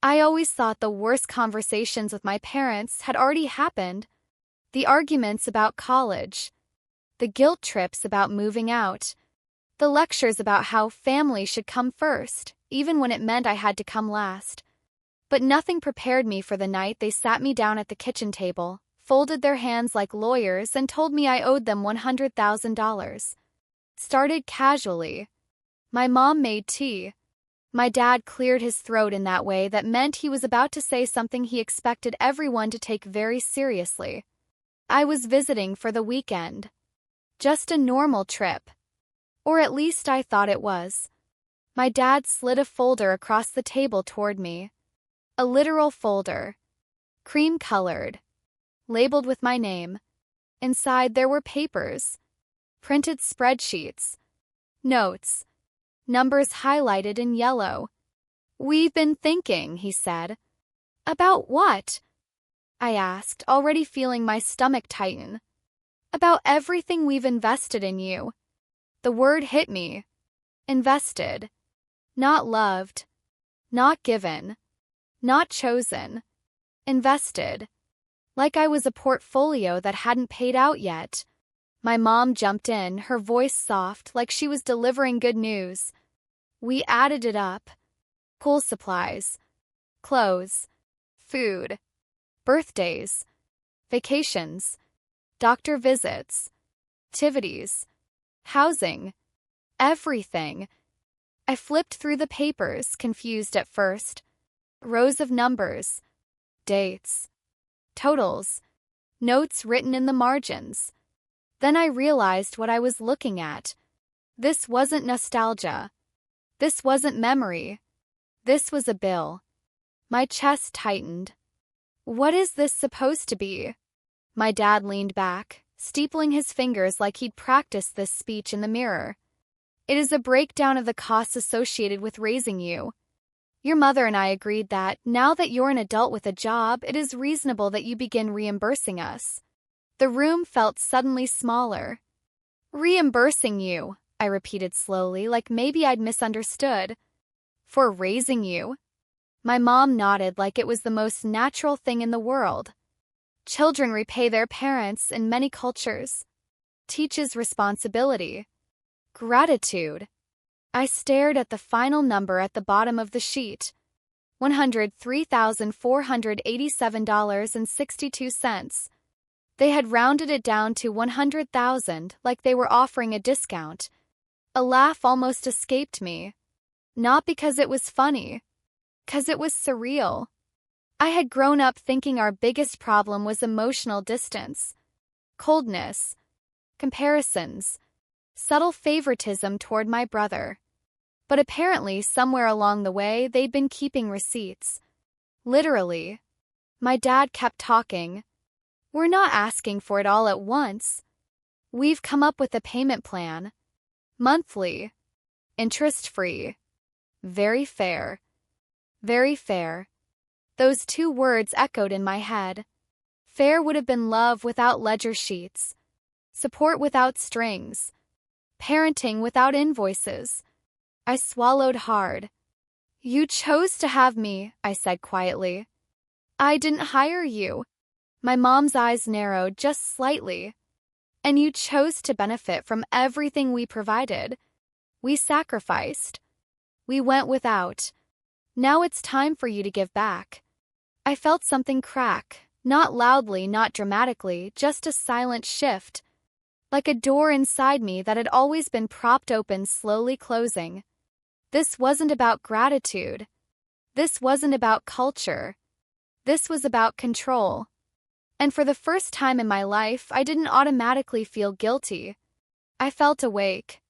I always thought the worst conversations with my parents had already happened. The arguments about college, the guilt trips about moving out, the lectures about how family should come first, even when it meant I had to come last. But nothing prepared me for the night they sat me down at the kitchen table, folded their hands like lawyers, and told me I owed them $100,000. Started casually. My mom made tea. My dad cleared his throat in that way that meant he was about to say something he expected everyone to take very seriously. I was visiting for the weekend. Just a normal trip. Or at least I thought it was. My dad slid a folder across the table toward me. A literal folder. Cream-colored. Labeled with my name. Inside there were papers. Printed spreadsheets. Notes. Numbers highlighted in yellow. "We've been thinking," he said. "About what?" I asked, already feeling my stomach tighten. "About everything we've invested in you." The word hit me. Invested. Not loved. Not given. Not chosen. Invested. Like I was a portfolio that hadn't paid out yet. My mom jumped in, her voice soft, like she was delivering good news. We added it up. School supplies. Clothes. Food. Birthdays. Vacations. Doctor visits. Activities. Housing. Everything. I flipped through the papers, confused at first. Rows of numbers. Dates. Totals. Notes written in the margins. Then I realized what I was looking at. This wasn't nostalgia. This wasn't memory. This was a bill. My chest tightened. What is this supposed to be? My dad leaned back, steepling his fingers like he'd practiced this speech in the mirror. It is a breakdown of the costs associated with raising you. Your mother and I agreed that, now that you're an adult with a job, it is reasonable that you begin reimbursing us. The room felt suddenly smaller. Reimbursing you, I repeated slowly, like maybe I'd misunderstood. For raising you? My mom nodded like it was the most natural thing in the world. Children repay their parents in many cultures. Teaches responsibility. Gratitude. I stared at the final number at the bottom of the sheet. $103,487.62. They had rounded it down to 100,000, like they were offering a discount. A laugh almost escaped me. Not because it was funny. 'Cause it was surreal. I had grown up thinking our biggest problem was emotional distance. Coldness. Comparisons. Subtle favoritism toward my brother. But apparently, somewhere along the way, they'd been keeping receipts. Literally. My dad kept talking. We're not asking for it all at once. We've come up with a payment plan. Monthly. Interest-free. Very fair. Very fair. Those two words echoed in my head. Fair would have been love without ledger sheets. Support without strings. Parenting without invoices. I swallowed hard. You chose to have me, I said quietly. I didn't hire you. My mom's eyes narrowed just slightly. And you chose to benefit from everything we provided. We sacrificed. We went without. Now it's time for you to give back. I felt something crack, not loudly, not dramatically, just a silent shift. Like a door inside me that had always been propped open, slowly closing. This wasn't about gratitude. This wasn't about culture. This was about control. And for the first time in my life, I didn't automatically feel guilty. I felt awake.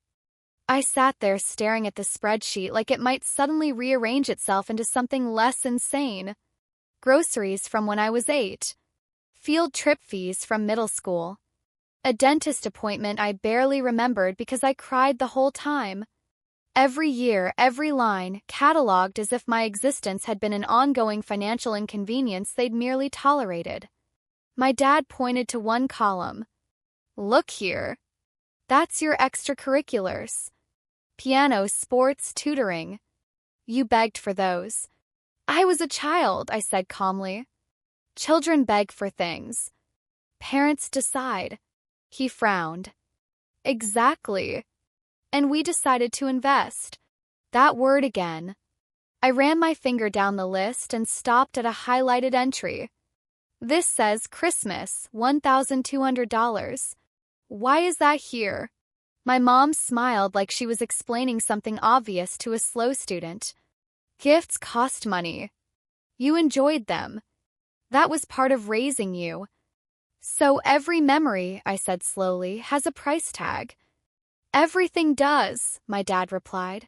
I sat there staring at the spreadsheet like it might suddenly rearrange itself into something less insane. Groceries from when I was 8. Field trip fees from middle school. A dentist appointment I barely remembered because I cried the whole time. Every year, every line, cataloged as if my existence had been an ongoing financial inconvenience they'd merely tolerated. My dad pointed to one column. Look here. That's your extracurriculars. Piano, sports, tutoring. You begged for those. I was a child, I said calmly. Children beg for things. Parents decide. He frowned. Exactly. And we decided to invest. That word again. I ran my finger down the list and stopped at a highlighted entry. This says Christmas, $1,200. Why is that here? My mom smiled like she was explaining something obvious to a slow student. Gifts cost money. You enjoyed them. That was part of raising you. So every memory, I said slowly, has a price tag. Everything does, my dad replied.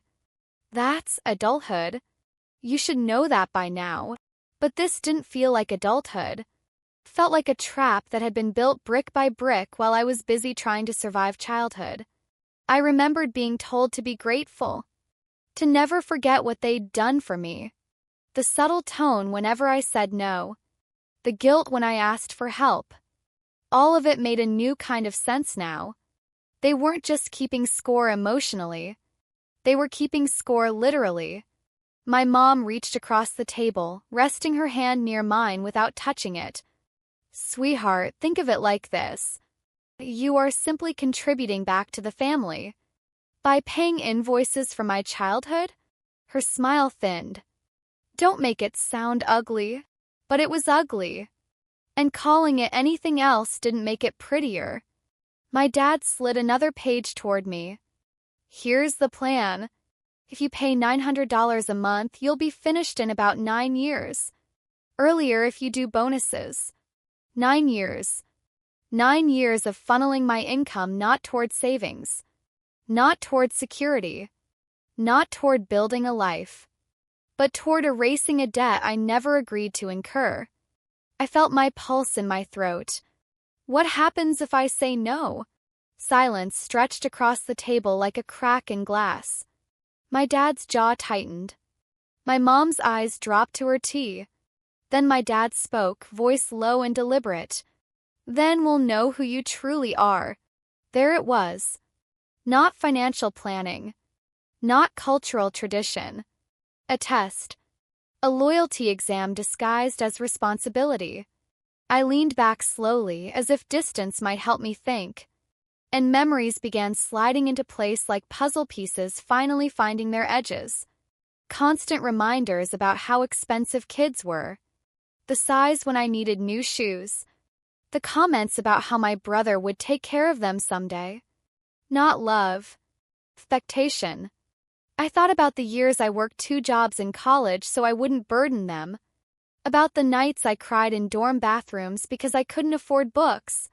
That's adulthood. You should know that by now. But this didn't feel like adulthood. Felt like a trap that had been built brick by brick while I was busy trying to survive childhood. I remembered being told to be grateful, to never forget what they'd done for me. The subtle tone whenever I said no, the guilt when I asked for help. All of it made a new kind of sense now. They weren't just keeping score emotionally. They were keeping score literally. My mom reached across the table, resting her hand near mine without touching it. Sweetheart, think of it like this. You are simply contributing back to the family. By paying invoices for my childhood? Her smile thinned. Don't make it sound ugly. But it was ugly. And calling it anything else didn't make it prettier. My dad slid another page toward me. Here's the plan. If you pay $900 a month, you'll be finished in about 9 years. Earlier if you do bonuses. 9 years. 9 years of funneling my income not toward savings. Not toward security. Not toward building a life. But toward erasing a debt I never agreed to incur. I felt my pulse in my throat. What happens if I say no? Silence stretched across the table like a crack in glass. My dad's jaw tightened. My mom's eyes dropped to her tea. Then my dad spoke, voice low and deliberate. Then we'll know who you truly are. There it was. Not financial planning. Not cultural tradition. A test. A loyalty exam disguised as responsibility. I leaned back slowly, as if distance might help me think. And memories began sliding into place like puzzle pieces finally finding their edges. Constant reminders about how expensive kids were. The size when I needed new shoes. The comments about how my brother would take care of them someday. Not love. Expectation. I thought about the years I worked 2 jobs in college so I wouldn't burden them. About the nights I cried in dorm bathrooms because I couldn't afford books.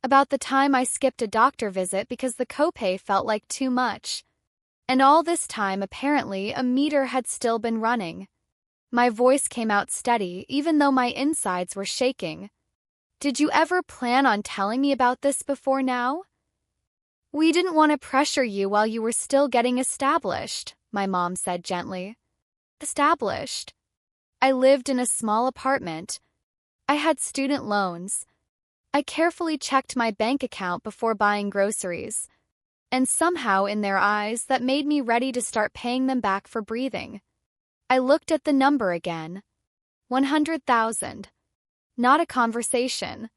About the time I skipped a doctor visit because the copay felt like too much. And all this time, apparently, a meter had still been running. My voice came out steady, even though my insides were shaking. Did you ever plan on telling me about this before now? We didn't want to pressure you while you were still getting established, my mom said gently. Established. I lived in a small apartment. I had student loans. I carefully checked my bank account before buying groceries. And somehow in their eyes that made me ready to start paying them back for breathing. I looked at the number again. 100,000. Not a conversation.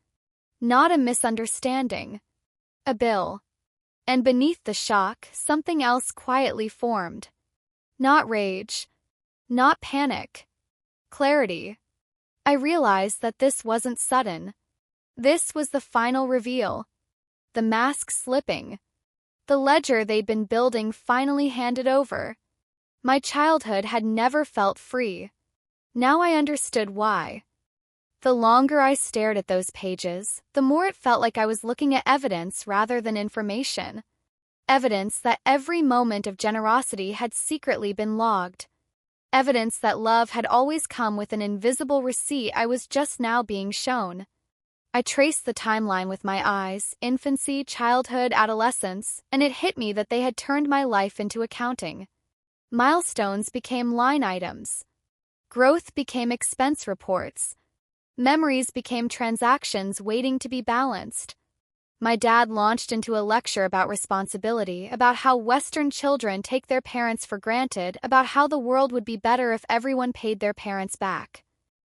Not a misunderstanding. A bill. And beneath the shock, something else quietly formed. Not rage. Not panic. Clarity. I realized that this wasn't sudden. This was the final reveal. The mask slipping. The ledger they'd been building finally handed over. My childhood had never felt free. Now I understood why. The longer I stared at those pages, the more it felt like I was looking at evidence rather than information. Evidence that every moment of generosity had secretly been logged. Evidence that love had always come with an invisible receipt I was just now being shown. I traced the timeline with my eyes, infancy, childhood, adolescence, and it hit me that they had turned my life into accounting. Milestones became line items. Growth became expense reports. Memories became transactions waiting to be balanced. My dad launched into a lecture about responsibility, about how Western children take their parents for granted, about how the world would be better if everyone paid their parents back.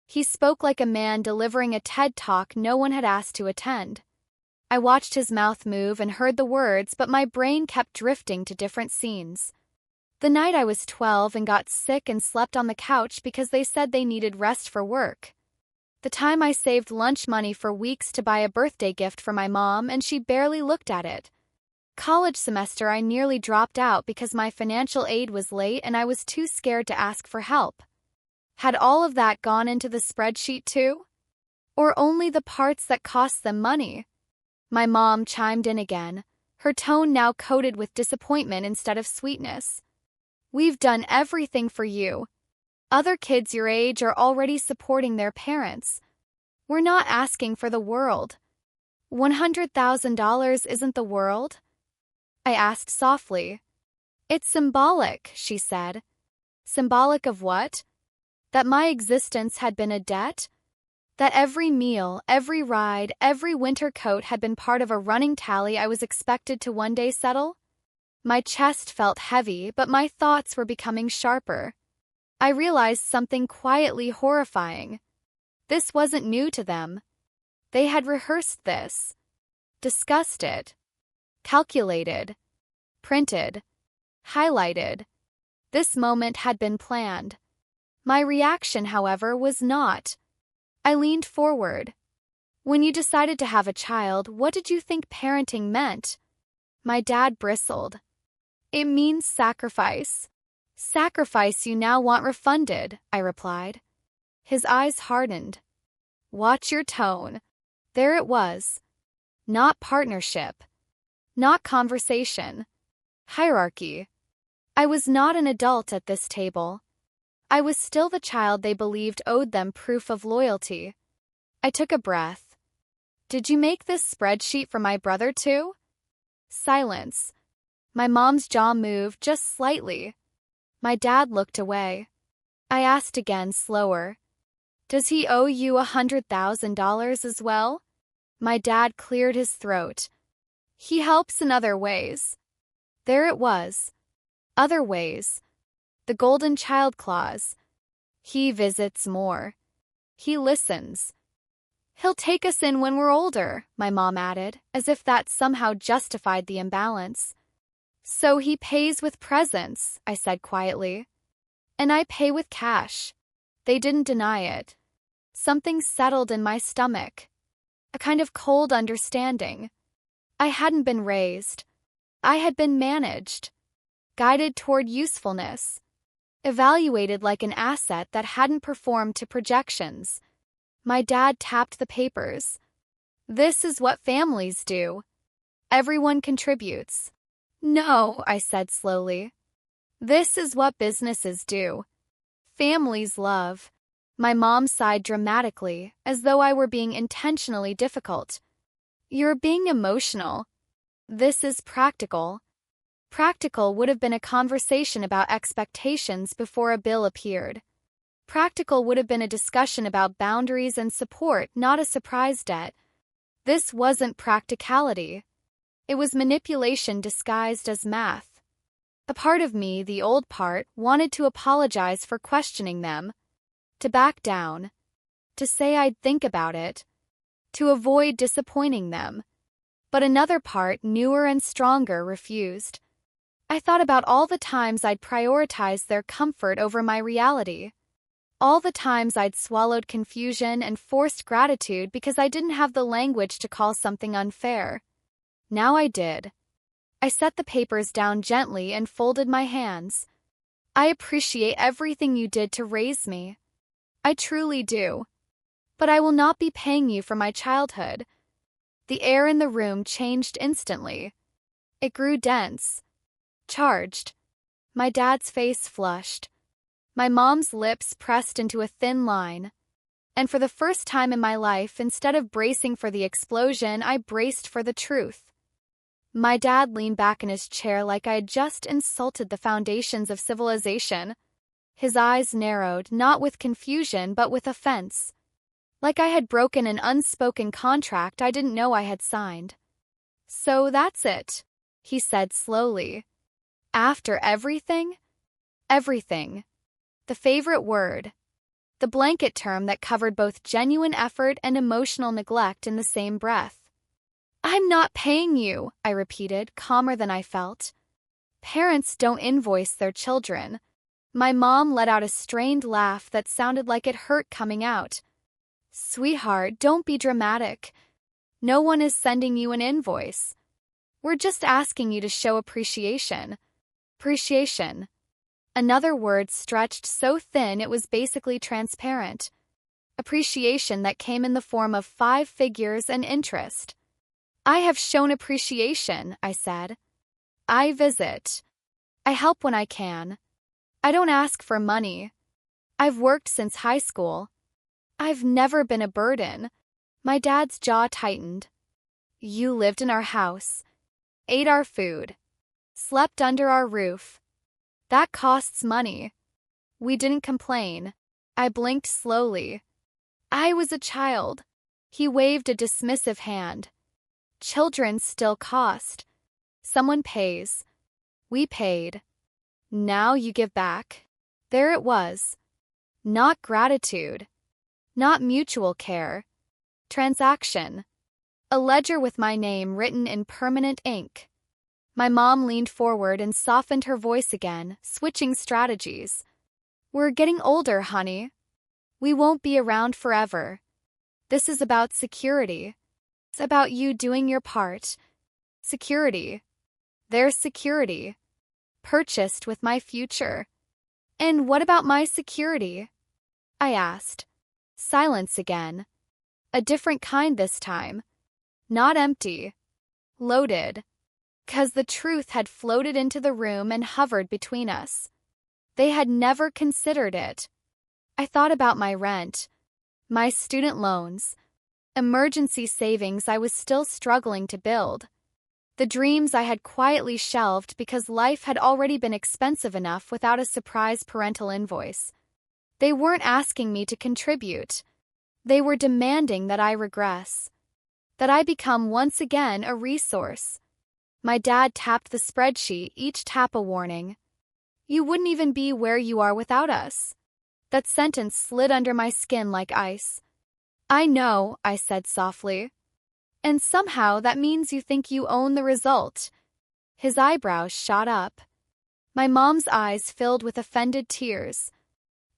He spoke like a man delivering a TED Talk no one had asked to attend. I watched his mouth move and heard the words, but my brain kept drifting to different scenes. The night I was 12 and got sick and slept on the couch because they said they needed rest for work. The time I saved lunch money for weeks to buy a birthday gift for my mom and she barely looked at it. College semester I nearly dropped out because my financial aid was late and I was too scared to ask for help. Had all of that gone into the spreadsheet too? Or only the parts that cost them money? My mom chimed in again, her tone now coated with disappointment instead of sweetness. We've done everything for you. Other kids your age are already supporting their parents. We're not asking for the world. $100,000 isn't the world? I asked softly. It's symbolic, she said. Symbolic of what? That my existence had been a debt? That every meal, every ride, every winter coat had been part of a running tally I was expected to one day settle? My chest felt heavy, but my thoughts were becoming sharper. I realized something quietly horrifying. This wasn't new to them. They had rehearsed this, discussed it, calculated, printed, highlighted. This moment had been planned. My reaction, however, was not. I leaned forward. When you decided to have a child, what did you think parenting meant? My dad bristled. It means sacrifice. Sacrifice you now want refunded, I replied. His eyes hardened. Watch your tone. There it was. Not partnership. Not conversation. Hierarchy. I was not an adult at this table. I was still the child they believed owed them proof of loyalty. I took a breath. Did you make this spreadsheet for my brother too? Silence. My mom's jaw moved just slightly. My dad looked away. I asked again, slower. Does he owe you $100,000 as well? My dad cleared his throat. He helps in other ways. There it was. Other ways. The golden child clause. He visits more. He listens. He'll take us in when we're older, my mom added, as if that somehow justified the imbalance. So he pays with presents, I said quietly. And I pay with cash. They didn't deny it. Something settled in my stomach. A kind of cold understanding. I hadn't been raised. I had been managed. Guided toward usefulness. Evaluated like an asset that hadn't performed to projections. My dad tapped the papers. This is what families do. Everyone contributes. No, I said slowly. This is what businesses do. Families love. My mom sighed dramatically, as though I were being intentionally difficult. You're being emotional. This is practical. Practical would have been a conversation about expectations before a bill appeared. Practical would have been a discussion about boundaries and support, not a surprise debt. This wasn't practicality. It was manipulation disguised as math. A part of me, the old part, wanted to apologize for questioning them, to back down, to say I'd think about it, to avoid disappointing them. But another part, newer and stronger, refused. I thought about all the times I'd prioritized their comfort over my reality. All the times I'd swallowed confusion and forced gratitude because I didn't have the language to call something unfair. Now I did. I set the papers down gently and folded my hands. I appreciate everything you did to raise me. I truly do. But I will not be paying you for my childhood. The air in the room changed instantly. It grew dense. Charged. My dad's face flushed. My mom's lips pressed into a thin line. And for the first time in my life, instead of bracing for the explosion, I braced for the truth. My dad leaned back in his chair like I had just insulted the foundations of civilization. His eyes narrowed, not with confusion but with offense. Like I had broken an unspoken contract I didn't know I had signed. So that's it, he said slowly. After everything? Everything. The favorite word. The blanket term that covered both genuine effort and emotional neglect in the same breath. I'm not paying you, I repeated, calmer than I felt. Parents don't invoice their children. My mom let out a strained laugh that sounded like it hurt coming out. Sweetheart, don't be dramatic. No one is sending you an invoice. We're just asking you to show appreciation. Appreciation. Another word stretched so thin it was basically transparent. Appreciation that came in the form of 5 figures and interest. I have shown appreciation, I said. I visit. I help when I can. I don't ask for money. I've worked since high school. I've never been a burden. My dad's jaw tightened. You lived in our house, ate our food, slept under our roof. That costs money. We didn't complain. I blinked slowly. I was a child. He waved a dismissive hand. Children still cost. Someone pays. We paid. Now you give back. There it was. Not gratitude. Not mutual care. Transaction. A ledger with my name written in permanent ink. My mom leaned forward and softened her voice again, switching strategies. We're getting older, honey. We won't be around forever. This is about security. It's about you doing your part. Security. There's security. Purchased with my future. And what about my security? I asked. Silence again. A different kind this time. Not empty. Loaded. 'Cause the truth had floated into the room and hovered between us. They had never considered it. I thought about my rent, my student loans, emergency savings I was still struggling to build, the dreams I had quietly shelved because life had already been expensive enough without a surprise parental invoice. They weren't asking me to contribute. They were demanding that I regress, that I become once again a resource. My dad tapped the spreadsheet, each tap a warning. You wouldn't even be where you are without us. That sentence slid under my skin like ice. I know, I said softly. And somehow that means you think you own the result. His eyebrows shot up. My mom's eyes filled with offended tears.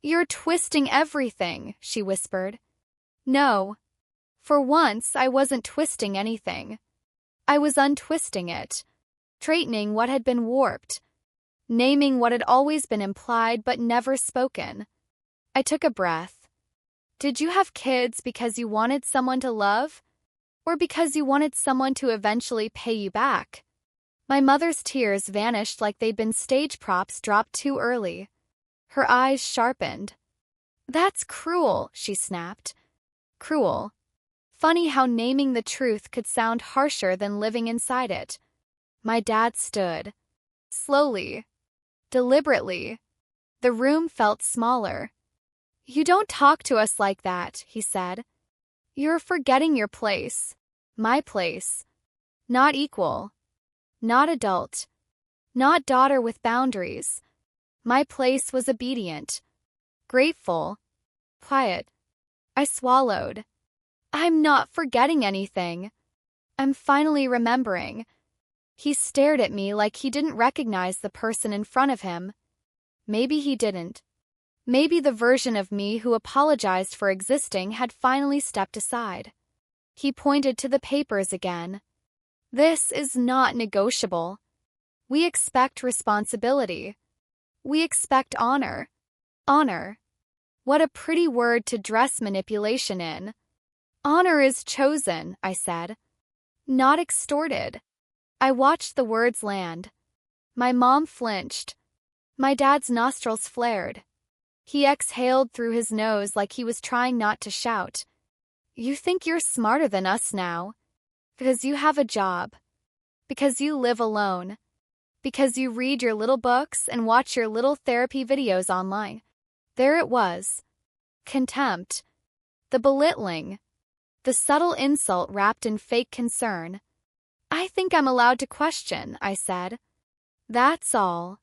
You're twisting everything, she whispered. No. For once, I wasn't twisting anything. I was untwisting it, straightening what had been warped, naming what had always been implied but never spoken. I took a breath. Did you have kids because you wanted someone to love, or because you wanted someone to eventually pay you back? My mother's tears vanished like they'd been stage props dropped too early. Her eyes sharpened. That's cruel, she snapped. Cruel. Funny how naming the truth could sound harsher than living inside it. My dad stood. Slowly. Deliberately. The room felt smaller. You don't talk to us like that, he said. You're forgetting your place. My place. Not equal. Not adult. Not daughter with boundaries. My place was obedient. Grateful. Quiet. I swallowed. I'm not forgetting anything. I'm finally remembering. He stared at me like he didn't recognize the person in front of him. Maybe he didn't. Maybe the version of me who apologized for existing had finally stepped aside. He pointed to the papers again. This is not negotiable. We expect responsibility. We expect honor. Honor. What a pretty word to dress manipulation in. Honor is chosen, I said. Not extorted. I watched the words land. My mom flinched. My dad's nostrils flared. He exhaled through his nose like he was trying not to shout. You think you're smarter than us now. Because you have a job. Because you live alone. Because you read your little books and watch your little therapy videos online. There it was. Contempt. The belittling. The subtle insult wrapped in fake concern. I think I'm allowed to question, I said. That's all.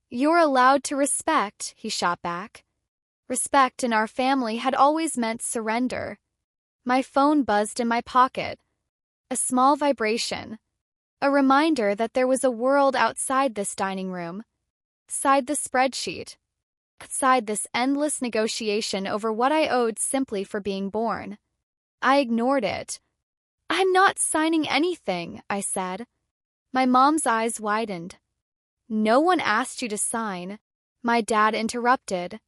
You're allowed to respect, he shot back. Respect in our family had always meant surrender. My phone buzzed in my pocket. A small vibration. A reminder that there was a world outside this dining room. Outside the spreadsheet. Outside this endless negotiation over what I owed simply for being born. I ignored it. I'm not signing anything, I said. My mom's eyes widened. No one asked you to sign, my dad interrupted.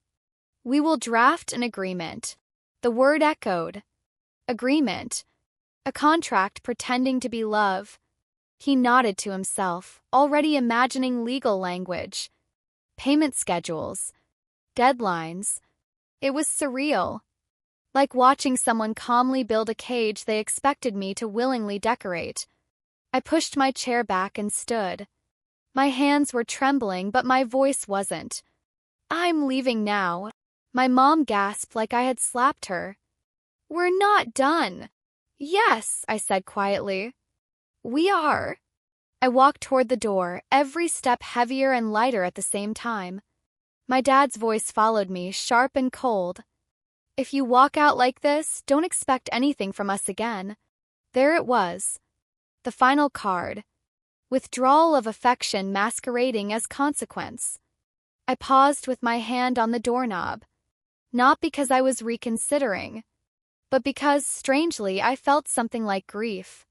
We will draft an agreement. The word echoed. Agreement. A contract pretending to be love. He nodded to himself, already imagining legal language. Payment schedules. Deadlines. It was surreal. Like watching someone calmly build a cage they expected me to willingly decorate. I pushed my chair back and stood. My hands were trembling, but my voice wasn't. I'm leaving now. My mom gasped like I had slapped her. We're not done. Yes, I said quietly. We are. I walked toward the door, every step heavier and lighter at the same time. My dad's voice followed me, sharp and cold. If you walk out like this, don't expect anything from us again. There it was. The final card. Withdrawal of affection masquerading as consequence. I paused with my hand on the doorknob. Not because I was reconsidering, but because, strangely, I felt something like grief.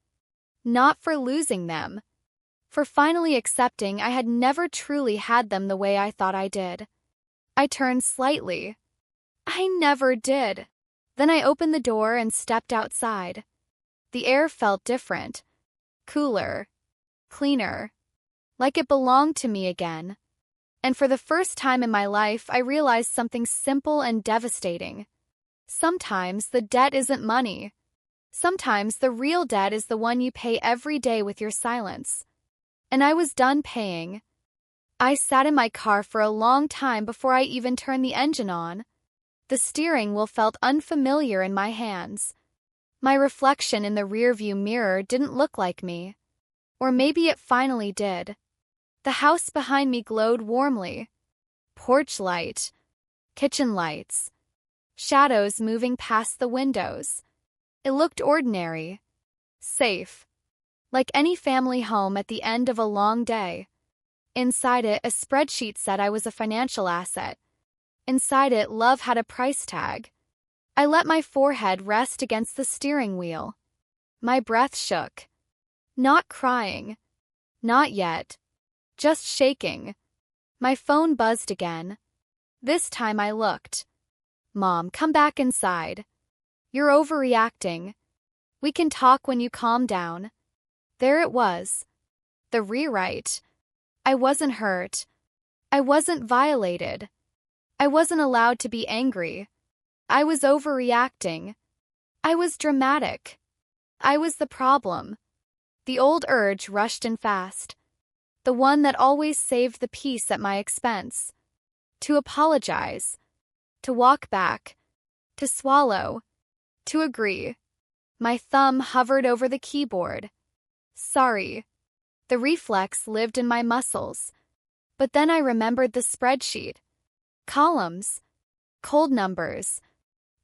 Not for losing them. For finally accepting I had never truly had them the way I thought I did. I turned slightly. I never did. Then I opened the door and stepped outside. The air felt different. Cooler. Cleaner. Like it belonged to me again. And for the first time in my life, I realized something simple and devastating. Sometimes the debt isn't money. Sometimes the real debt is the one you pay every day with your silence. And I was done paying. I sat in my car for a long time before I even turned the engine on. The steering wheel felt unfamiliar in my hands. My reflection in the rearview mirror didn't look like me. Or maybe it finally did. The house behind me glowed warmly. Porch light. Kitchen lights. Shadows moving past the windows. It looked ordinary. Safe. Like any family home at the end of a long day. Inside it, a spreadsheet said I was a financial asset. Inside it, love had a price tag. I let my forehead rest against the steering wheel. My breath shook. Not crying. Not yet. Just shaking. My phone buzzed again. This time I looked. Mom, come back inside. You're overreacting. We can talk when you calm down. There it was. The rewrite. I wasn't hurt. I wasn't violated. I wasn't allowed to be angry. I was overreacting. I was dramatic. I was the problem. The old urge rushed in fast. The one that always saved the peace at my expense. To apologize. To walk back. To swallow. To agree. My thumb hovered over the keyboard. Sorry. The reflex lived in my muscles. But then I remembered the spreadsheet. Columns. Cold numbers.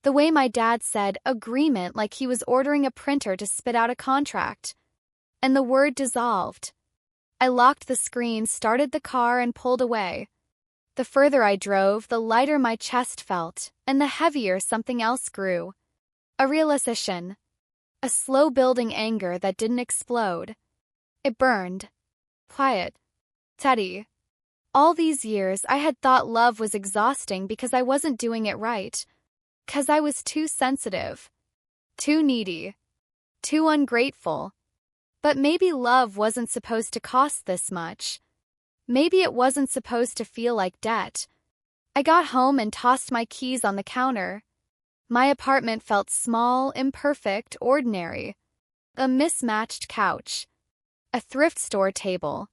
The way my dad said agreement like he was ordering a printer to spit out a contract. And the word dissolved. I locked the screen, started the car, and pulled away. The further I drove, the lighter my chest felt, and the heavier something else grew. A realization. A slow-building anger that didn't explode. It burned. Quiet. Steady. All these years, I had thought love was exhausting because I wasn't doing it right. 'Cause I was too sensitive. Too needy. Too ungrateful. But maybe love wasn't supposed to cost this much. Maybe it wasn't supposed to feel like debt. I got home and tossed my keys on the counter. My apartment felt small, imperfect, ordinary. A mismatched couch. A thrift store table.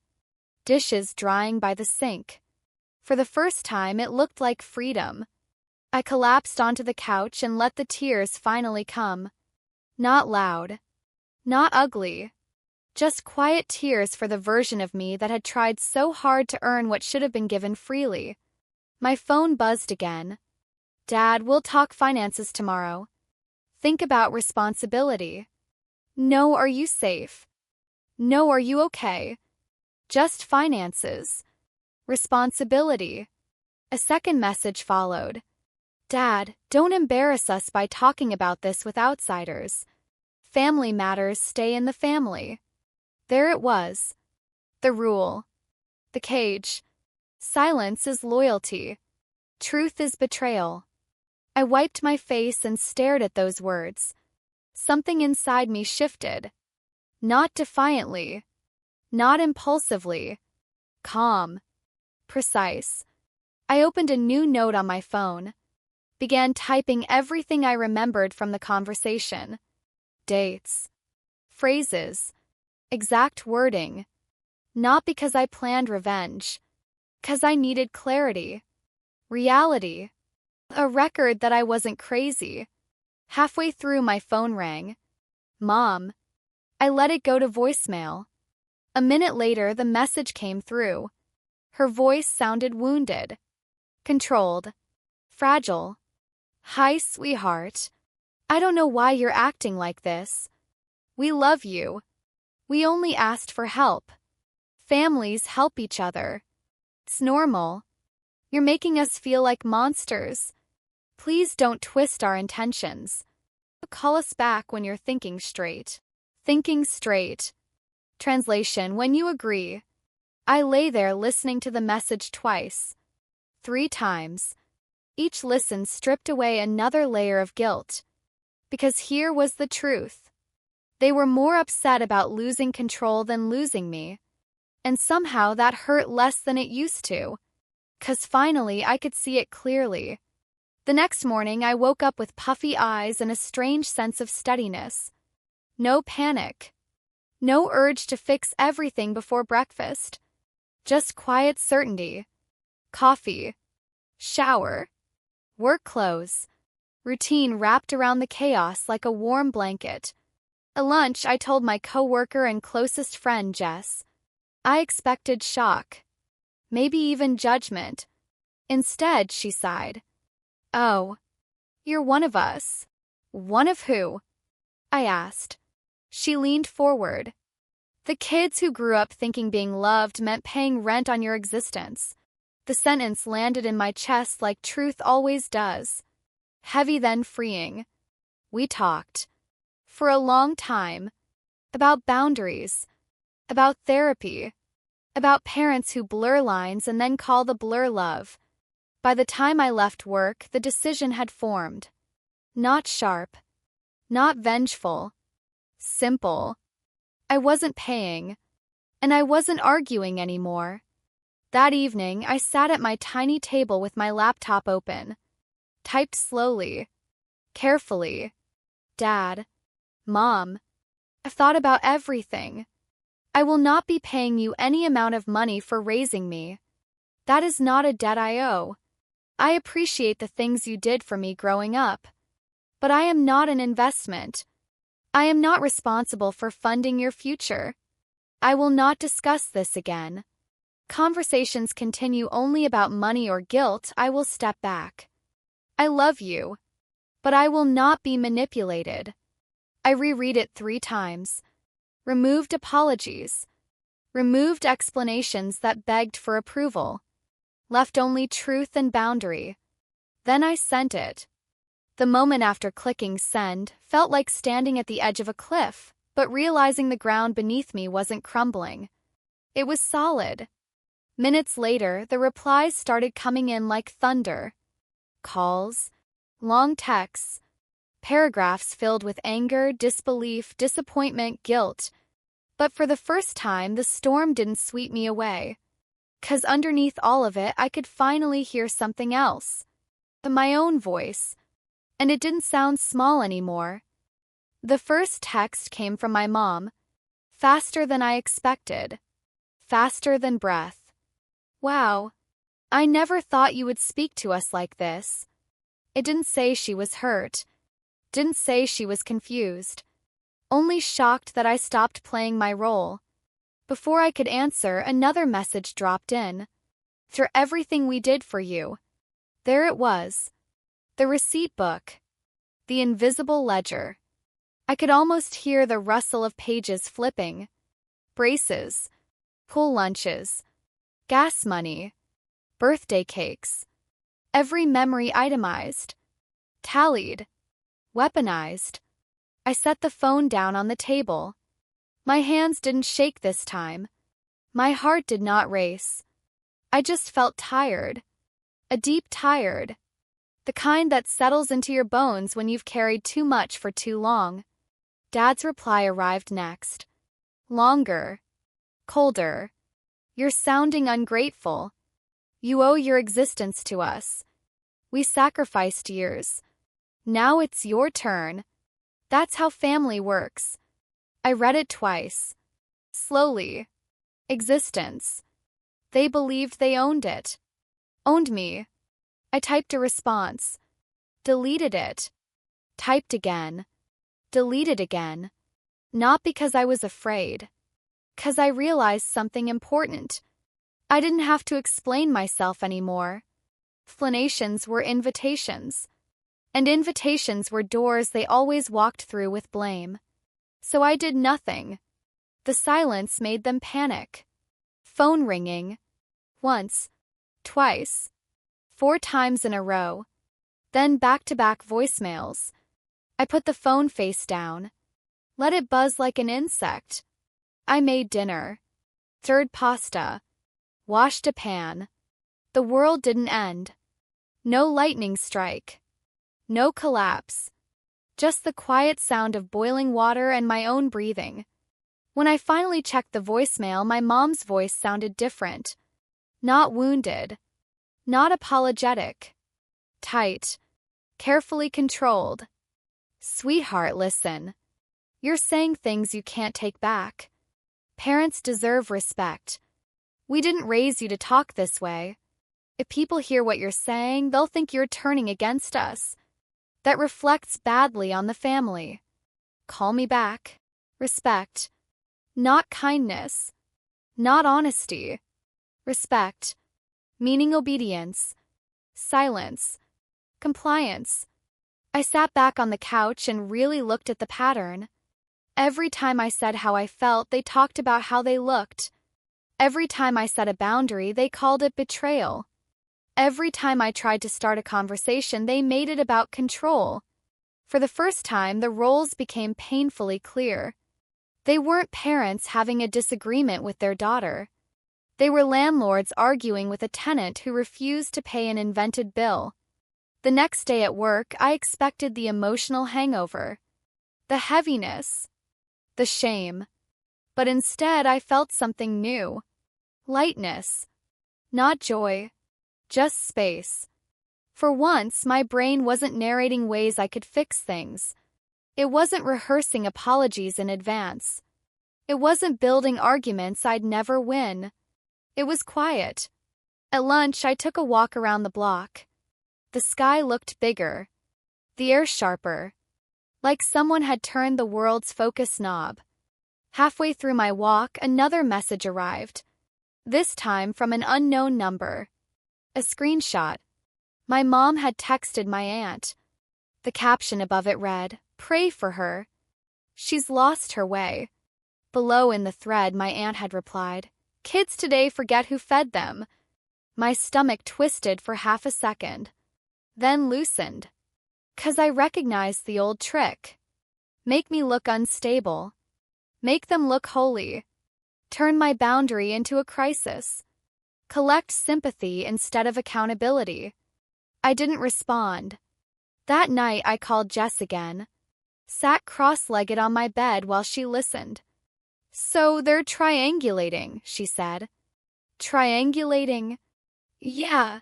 Dishes drying by the sink. For the first time, it looked like freedom. I collapsed onto the couch and let the tears finally come. Not loud. Not ugly. Just quiet tears for the version of me that had tried so hard to earn what should have been given freely. My phone buzzed again. Dad, we'll talk finances tomorrow. Think about responsibility. No, are you safe? No, are you okay? Just finances. Responsibility. A second message followed. Dad, don't embarrass us by talking about this with outsiders. Family matters stay in the family. There it was. The rule. The cage. Silence is loyalty. Truth is betrayal. I wiped my face and stared at those words. Something inside me shifted. Not defiantly. Not impulsively. Calm. Precise. I opened a new note on my phone. Began typing everything I remembered from the conversation. Dates. Phrases. Exact wording. Not because I planned revenge. 'Cause I needed clarity. Reality. A record that I wasn't crazy. Halfway through, my phone rang. Mom. I let it go to voicemail. A minute later, the message came through. Her voice sounded wounded. Controlled. Fragile. Hi, sweetheart. I don't know why you're acting like this. We love you. We only asked for help. Families help each other. It's normal. You're making us feel like monsters. Please don't twist our intentions. Call us back when you're thinking straight. Thinking straight. Translation: when you agree. I lay there listening to the message twice. 3 times. Each listen stripped away another layer of guilt. Because here was the truth. They were more upset about losing control than losing me. And somehow that hurt less than it used to. 'Cause finally I could see it clearly. The next morning I woke up with puffy eyes and a strange sense of steadiness. No panic. No urge to fix everything before breakfast. Just quiet certainty. Coffee. Shower. Work clothes. Routine wrapped around the chaos like a warm blanket. At lunch, I told my coworker and closest friend, Jess. I expected shock. Maybe even judgment. Instead, she sighed. Oh. You're one of us. One of who? I asked. She leaned forward. The kids who grew up thinking being loved meant paying rent on your existence. The sentence landed in my chest like truth always does. Heavy then freeing. We talked. For a long time. About boundaries. About therapy. About parents who blur lines and then call the blur love. By the time I left work, the decision had formed. Not sharp. Not vengeful. Simple. I wasn't paying. And I wasn't arguing anymore. That evening, I sat at my tiny table with my laptop open. Typed slowly. Carefully. Dad. Mom. I've thought about everything. I will not be paying you any amount of money for raising me. That is not a debt I owe. I appreciate the things you did for me growing up. But I am not an investment. I am not responsible for funding your future. I will not discuss this again. Conversations continue only about money or guilt, I will step back. I love you. But I will not be manipulated. I reread it 3 times. Removed apologies. Removed explanations that begged for approval. Left only truth and boundary. Then I sent it. The moment after clicking send felt like standing at the edge of a cliff, but realizing the ground beneath me wasn't crumbling. It was solid. Minutes later, the replies started coming in like thunder. Calls, long texts, paragraphs filled with anger, disbelief, disappointment, guilt. But for the first time, the storm didn't sweep me away. 'Cause underneath all of it, I could finally hear something else. My own voice. And it didn't sound small anymore. The first text came from my mom. Faster than I expected. Faster than breath. Wow. I never thought you would speak to us like this. It didn't say she was hurt. Didn't say she was confused. only shocked that I stopped playing my role. Before I could answer, another message dropped in. For everything we did for you. There it was. The receipt book. The invisible ledger. I could almost hear the rustle of pages flipping. Braces. Pool lunches. Gas money. Birthday cakes. Every memory itemized. Tallied. Weaponized. I set the phone down on the table. My hands didn't shake this time. My heart did not race. I just felt tired. A deep tired. The kind that settles into your bones when you've carried too much for too long. Dad's reply arrived next. Longer. Colder. You're sounding ungrateful. You owe your existence to us. We sacrificed years. Now it's your turn. That's how family works. I read it twice. Slowly. Existence. They believed they owned it. Owned me. I typed a response. Deleted it. Typed again. Deleted again. Not because I was afraid. 'Cause I realized something important. I didn't have to explain myself anymore. Explanations were invitations. And invitations were doors they always walked through with blame. So I did nothing. The silence made them panic. Phone ringing. Once. Twice. 4 times in a row. Then back-to-back voicemails. I put the phone face down. Let it buzz like an insect. I made dinner. Stirred pasta. Washed a pan. The world didn't end. No lightning strike. No collapse. Just the quiet sound of boiling water and my own breathing. When I finally checked the voicemail, my mom's voice sounded different. Not wounded. Not apologetic. Tight. Carefully controlled. Sweetheart, listen. You're saying things you can't take back. Parents deserve respect. We didn't raise you to talk this way. If people hear what you're saying, they'll think you're turning against us. That reflects badly on the family. Call me back. Respect. Not kindness. Not honesty. Respect. Meaning obedience. Silence. Compliance. I sat back on the couch and really looked at the pattern. Every time I said how I felt, they talked about how they looked. Every time I set a boundary, they called it betrayal. Every time I tried to start a conversation, they made it about control. For the first time, the roles became painfully clear. They weren't parents having a disagreement with their daughter. They were landlords arguing with a tenant who refused to pay an invented bill. The next day at work, I expected the emotional hangover. The heaviness. The shame. But instead, I felt something new. Lightness. Not joy. Just space. For once, my brain wasn't narrating ways I could fix things. It wasn't rehearsing apologies in advance. It wasn't building arguments I'd never win. It was quiet. At lunch, I took a walk around the block. The sky looked bigger. The air sharper. Like someone had turned the world's focus knob. Halfway through my walk, another message arrived. This time from an unknown number. A screenshot. My mom had texted my aunt. The caption above it read, "Pray for her. She's lost her way." Below in the thread, my aunt had replied, "Kids today forget who fed them." My stomach twisted for half a second. Then loosened. 'Cause I recognized the old trick. Make me look unstable. Make them look holy. Turn my boundary into a crisis. Collect sympathy instead of accountability. I didn't respond. That night I called Jess again. Sat cross-legged on my bed while she listened. "So they're triangulating," she said. "Triangulating?" "Yeah.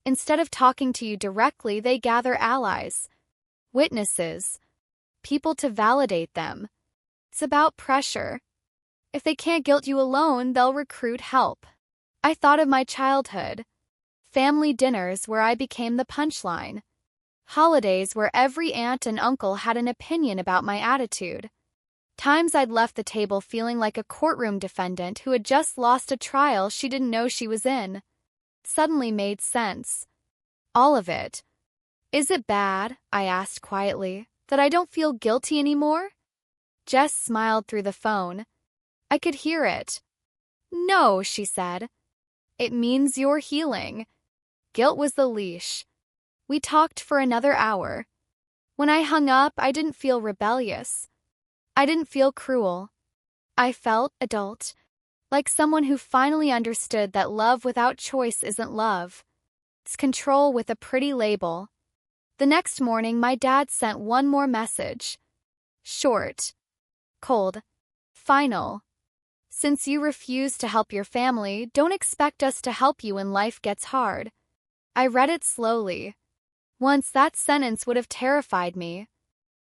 Instead of talking to you directly, they gather allies. Witnesses. People to validate them. It's about pressure. If they can't guilt you alone, they'll recruit help." I thought of my childhood. Family dinners where I became the punchline. Holidays where every aunt and uncle had an opinion about my attitude. Times I'd left the table feeling like a courtroom defendant who had just lost a trial she didn't know she was in. Suddenly made sense. All of it. Is it bad, I asked quietly, that I don't feel guilty anymore? Jess smiled through the phone. I could hear it. No, she said. It means you're healing. Guilt was the leash. We talked for another hour. When I hung up, I didn't feel rebellious. I didn't feel cruel. I felt adult, like someone who finally understood that love without choice isn't love. It's control with a pretty label. The next morning, my dad sent one more message. Short. Cold. Final. Since you refuse to help your family, don't expect us to help you when life gets hard. I read it slowly. Once that sentence would have terrified me.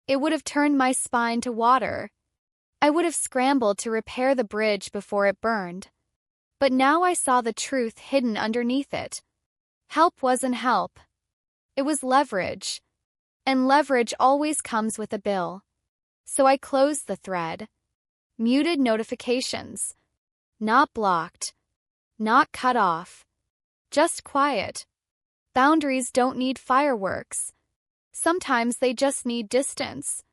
It would have turned my spine to water. I would have scrambled to repair the bridge before it burned. But now I saw the truth hidden underneath it. Help wasn't help. It was leverage. And leverage always comes with a bill. So I closed the thread. Muted notifications. Not blocked. Not cut off. Just quiet. Boundaries don't need fireworks. Sometimes they just need distance.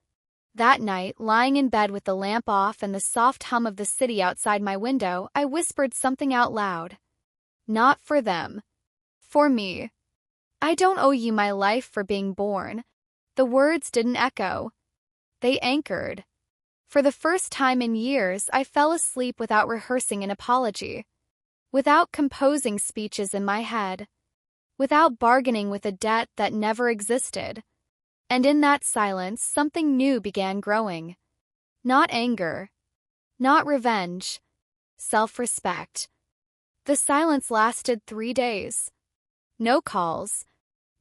That night, lying in bed with the lamp off and the soft hum of the city outside my window, I whispered something out loud. Not for them. For me. I don't owe you my life for being born. The words didn't echo. They anchored. For the first time in years, I fell asleep without rehearsing an apology. Without composing speeches in my head. Without bargaining with a debt that never existed. And in that silence, something new began growing. Not anger. Not revenge. Self-respect. The silence lasted 3 days. No calls.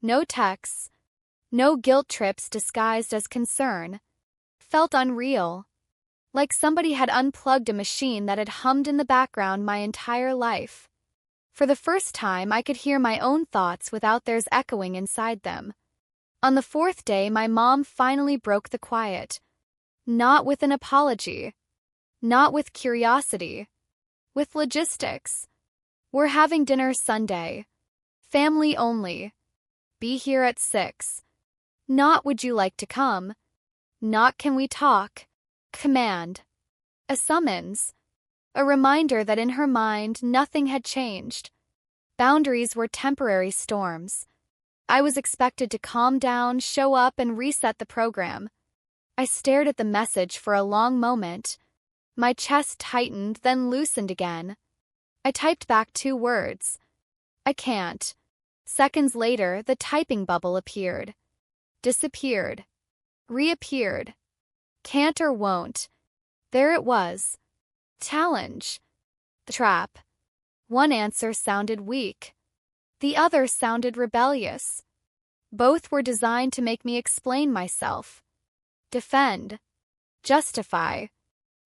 No texts. No guilt trips disguised as concern. Felt unreal. Like somebody had unplugged a machine that had hummed in the background my entire life. For the first time, I could hear my own thoughts without theirs echoing inside them. On the 4th day, my mom finally broke the quiet. Not with an apology. Not with curiosity. With logistics. We're having dinner Sunday. Family only. Be here at 6. Not would you like to come. Not can we talk. Command. A summons. A reminder that in her mind nothing had changed. Boundaries were temporary storms. I was expected to calm down, show up, and reset the program. I stared at the message for a long moment. My chest tightened, then loosened again. I typed back 2 words. I can't. Seconds later, the typing bubble appeared. Disappeared. Reappeared. Can't or won't. There it was. Challenge. The trap. One answer sounded weak. The other sounded rebellious. Both were designed to make me explain myself. Defend. Justify.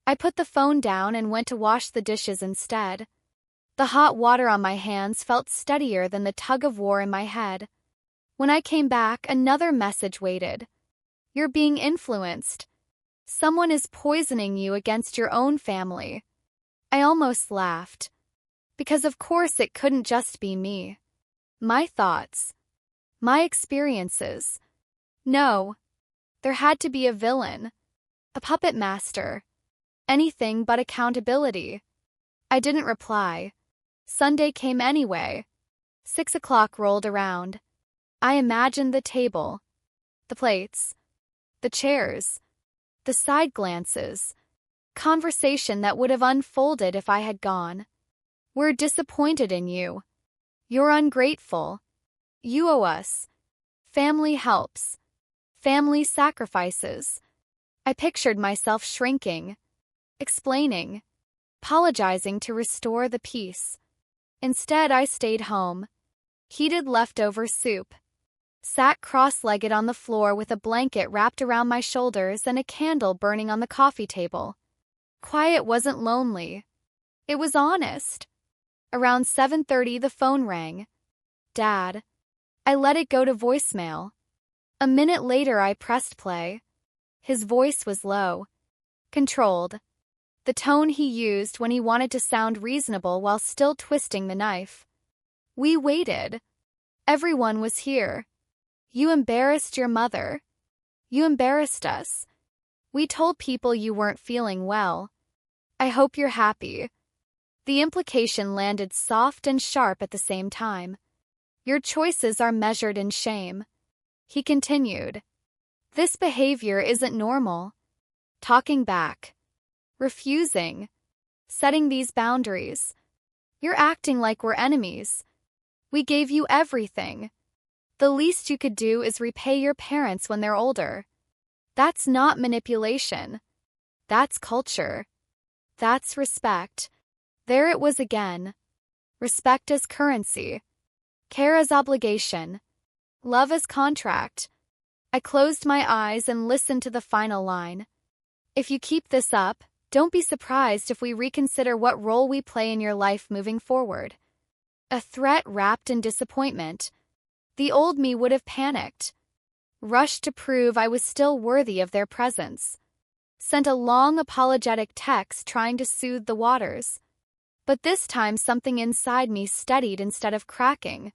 I put the phone down and went to wash the dishes instead. The hot water on my hands felt steadier than the tug of war in my head. When I came back, another message waited. You're being influenced. Someone is poisoning you against your own family. I almost laughed. Because of course it couldn't just be me. My thoughts. My experiences. No. There had to be a villain. A puppet master. Anything but accountability. I didn't reply. Sunday came anyway. 6 o'clock rolled around. I imagined the table. The plates. The chairs. The side glances. Conversation that would have unfolded if I had gone. We're disappointed in you. You're ungrateful. You owe us. Family helps. Family sacrifices. I pictured myself shrinking. Explaining. Apologizing to restore the peace. Instead, I stayed home. Heated leftover soup. Sat cross-legged on the floor with a blanket wrapped around my shoulders and a candle burning on the coffee table. Quiet wasn't lonely. It was honest. Around 7:30, the phone rang. Dad. I let it go to voicemail. A minute later, I pressed play. His voice was low. controlled. The tone he used when he wanted to sound reasonable while still twisting the knife. We waited. Everyone was here. You embarrassed your mother. You embarrassed us. We told people you weren't feeling well. I hope you're happy. The implication landed soft and sharp at the same time. Your choices are measured in shame. He continued. This behavior isn't normal. Talking back. Refusing. Setting these boundaries. You're acting like we're enemies. We gave you everything. The least you could do is repay your parents when they're older. That's not manipulation. That's culture. That's respect. There it was again. Respect as currency. Care as obligation. Love as contract. I closed my eyes and listened to the final line. If you keep this up, don't be surprised if we reconsider what role we play in your life moving forward. A threat wrapped in disappointment. The old me would have panicked. Rushed to prove I was still worthy of their presence. Sent a long apologetic text trying to soothe the waters. But this time something inside me steadied instead of cracking.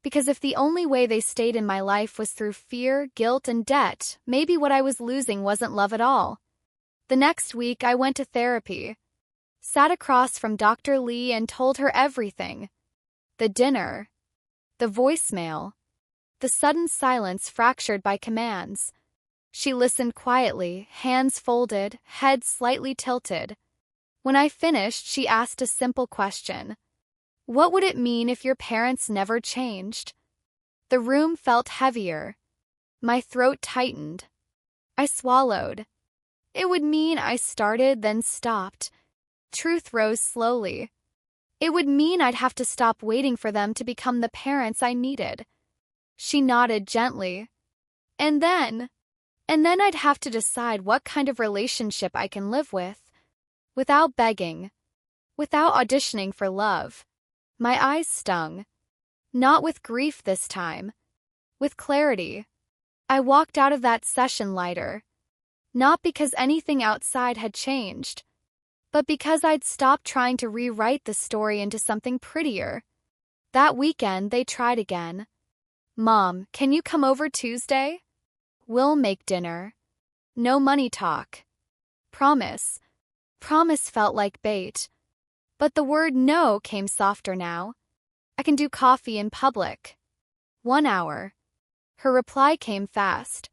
Because if the only way they stayed in my life was through fear, guilt, and debt, maybe what I was losing wasn't love at all. The next week I went to therapy. Sat across from Dr. Lee and told her everything. The dinner. The voicemail. The sudden silence fractured by commands. She listened quietly, hands folded, head slightly tilted. When I finished, she asked a simple question. What would it mean if your parents never changed? The room felt heavier. My throat tightened. I swallowed. It would mean I started, then stopped. Truth rose slowly. It would mean I'd have to stop waiting for them to become the parents I needed. She nodded gently. And then I'd have to decide what kind of relationship I can live with. Without begging. Without auditioning for love. My eyes stung. Not with grief this time. With clarity. I walked out of that session lighter. Not because anything outside had changed, but because I'd stopped trying to rewrite the story into something prettier. That weekend, they tried again. Mom, can you come over Tuesday? We'll make dinner. No money talk. Promise. Promise felt like bait. But the word no came softer now. I can do coffee in public. 1 hour. Her reply came fast.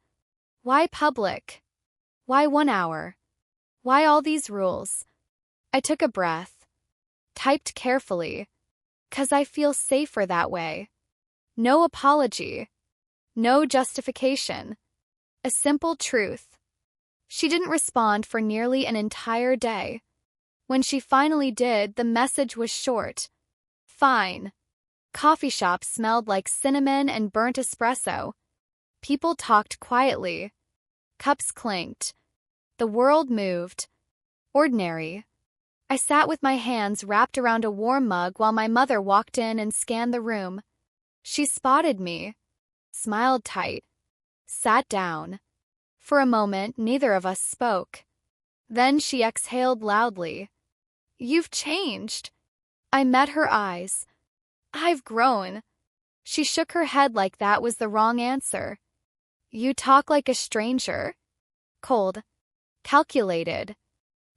Why public? Why 1 hour? Why all these rules? I took a breath. Typed carefully. 'Cause I feel safer that way. No apology. No justification. A simple truth. She didn't respond for nearly an entire day. When she finally did, the message was short. Fine. Coffee shops smelled like cinnamon and burnt espresso. People talked quietly. Cups clinked. The world moved. Ordinary. I sat with my hands wrapped around a warm mug while my mother walked in and scanned the room. She spotted me. Smiled tight. Sat down. For a moment, neither of us spoke. Then she exhaled loudly. You've changed. I met her eyes. I've grown. She shook her head like that was the wrong answer. You talk like a stranger. Cold. Calculated.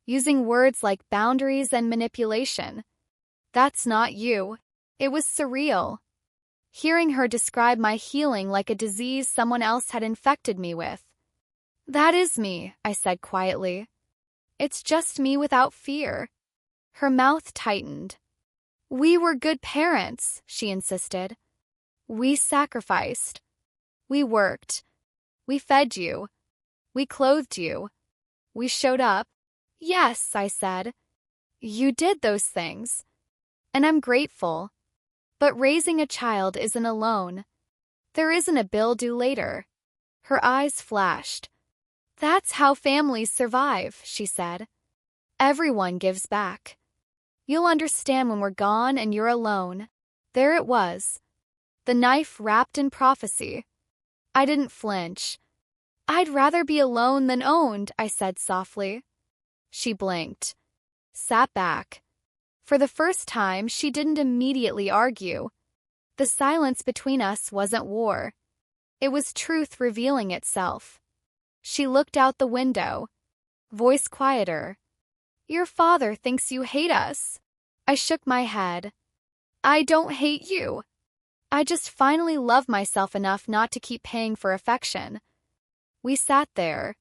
Using words like boundaries and manipulation. That's not you. It was surreal. Hearing her describe my healing like a disease someone else had infected me with. That is me, I said quietly. It's just me without fear. Her mouth tightened. We were good parents, she insisted. We sacrificed. We worked. We fed you. We clothed you. We showed up. Yes, I said. You did those things. And I'm grateful. But raising a child isn't alone. There isn't a bill due later. Her eyes flashed. That's how families survive, she said. Everyone gives back. You'll understand when we're gone and you're alone. There it was. The knife wrapped in prophecy. I didn't flinch. I'd rather be alone than owned, I said softly. She blinked, sat back. For the first time, she didn't immediately argue. The silence between us wasn't war. It was truth revealing itself. She looked out the window, voice quieter. "Your father thinks you hate us." I shook my head. "I don't hate you. I just finally love myself enough not to keep paying for affection." We sat there,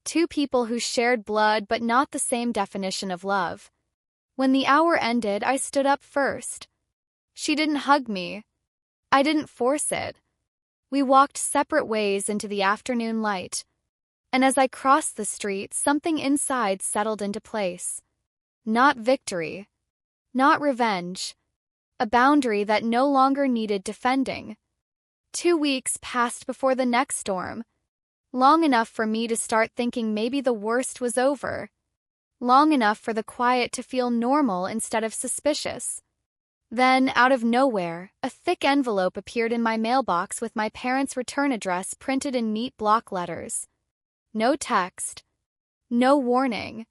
two people who shared blood but not the same definition of love. When the hour ended, I stood up first. She didn't hug me. I didn't force it. We walked separate ways into the afternoon light, and as I crossed the street, something inside settled into place. Not victory, not revenge, a boundary that no longer needed defending. 2 weeks passed before the next storm, long enough for me to start thinking maybe the worst was over, long enough for the quiet to feel normal instead of suspicious. Then, out of nowhere, a thick envelope appeared in my mailbox with my parents' return address printed in neat block letters. No text, no warning,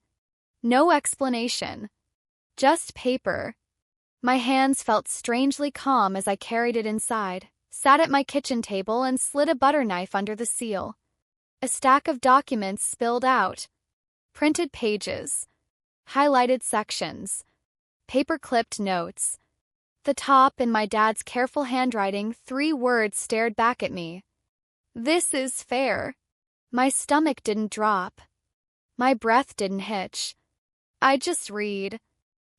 no explanation, just paper. My hands felt strangely calm as I carried it inside, sat at my kitchen table and slid a butter knife under the seal. A stack of documents spilled out. Printed pages, highlighted sections, paper-clipped notes. The top, in my dad's careful handwriting, 3 words stared back at me. "This is fair." My stomach didn't drop. My breath didn't hitch. I just read.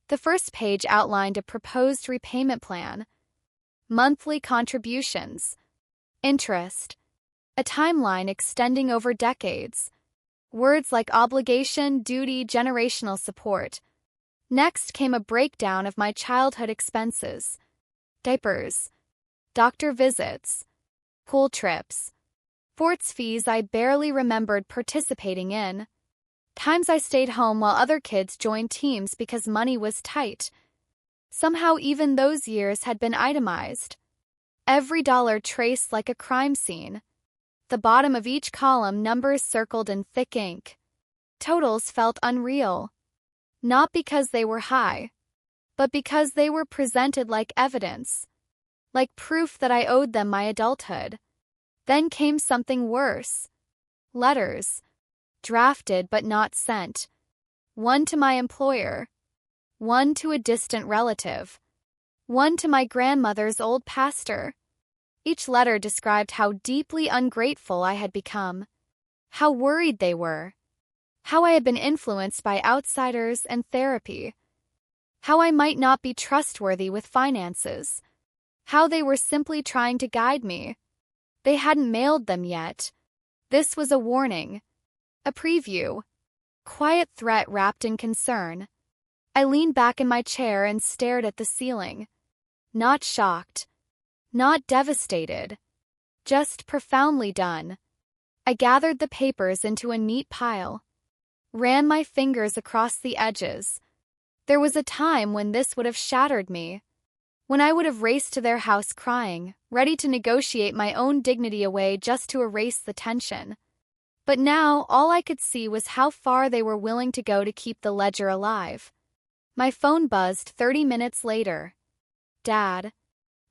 The first page outlined a proposed repayment plan. Monthly contributions. Interest. A timeline extending over decades. Words like obligation, duty, generational support. Next came a breakdown of my childhood expenses. Diapers, doctor visits, pool trips, sports fees I barely remembered participating in, times I stayed home while other kids joined teams because money was tight. Somehow even those years had been itemized. Every dollar traced like a crime scene. The bottom of each column, numbers circled in thick ink. Totals felt unreal. Not because they were high, but because they were presented like evidence, like proof that I owed them my adulthood. Then came something worse. Letters, drafted but not sent. One to my employer, one to a distant relative, one to my grandmother's old pastor. Each letter described how deeply ungrateful I had become, how worried they were, how I had been influenced by outsiders and therapy, how I might not be trustworthy with finances, how they were simply trying to guide me. They hadn't mailed them yet. This was a warning, a preview, quiet threat wrapped in concern. I leaned back in my chair and stared at the ceiling. Not shocked, not devastated, just profoundly done. I gathered the papers into a neat pile, ran my fingers across the edges. There was a time when this would have shattered me, when I would have raced to their house crying, ready to negotiate my own dignity away just to erase the tension. But now all I could see was how far they were willing to go to keep the ledger alive. My phone buzzed 30 minutes later. "Dad."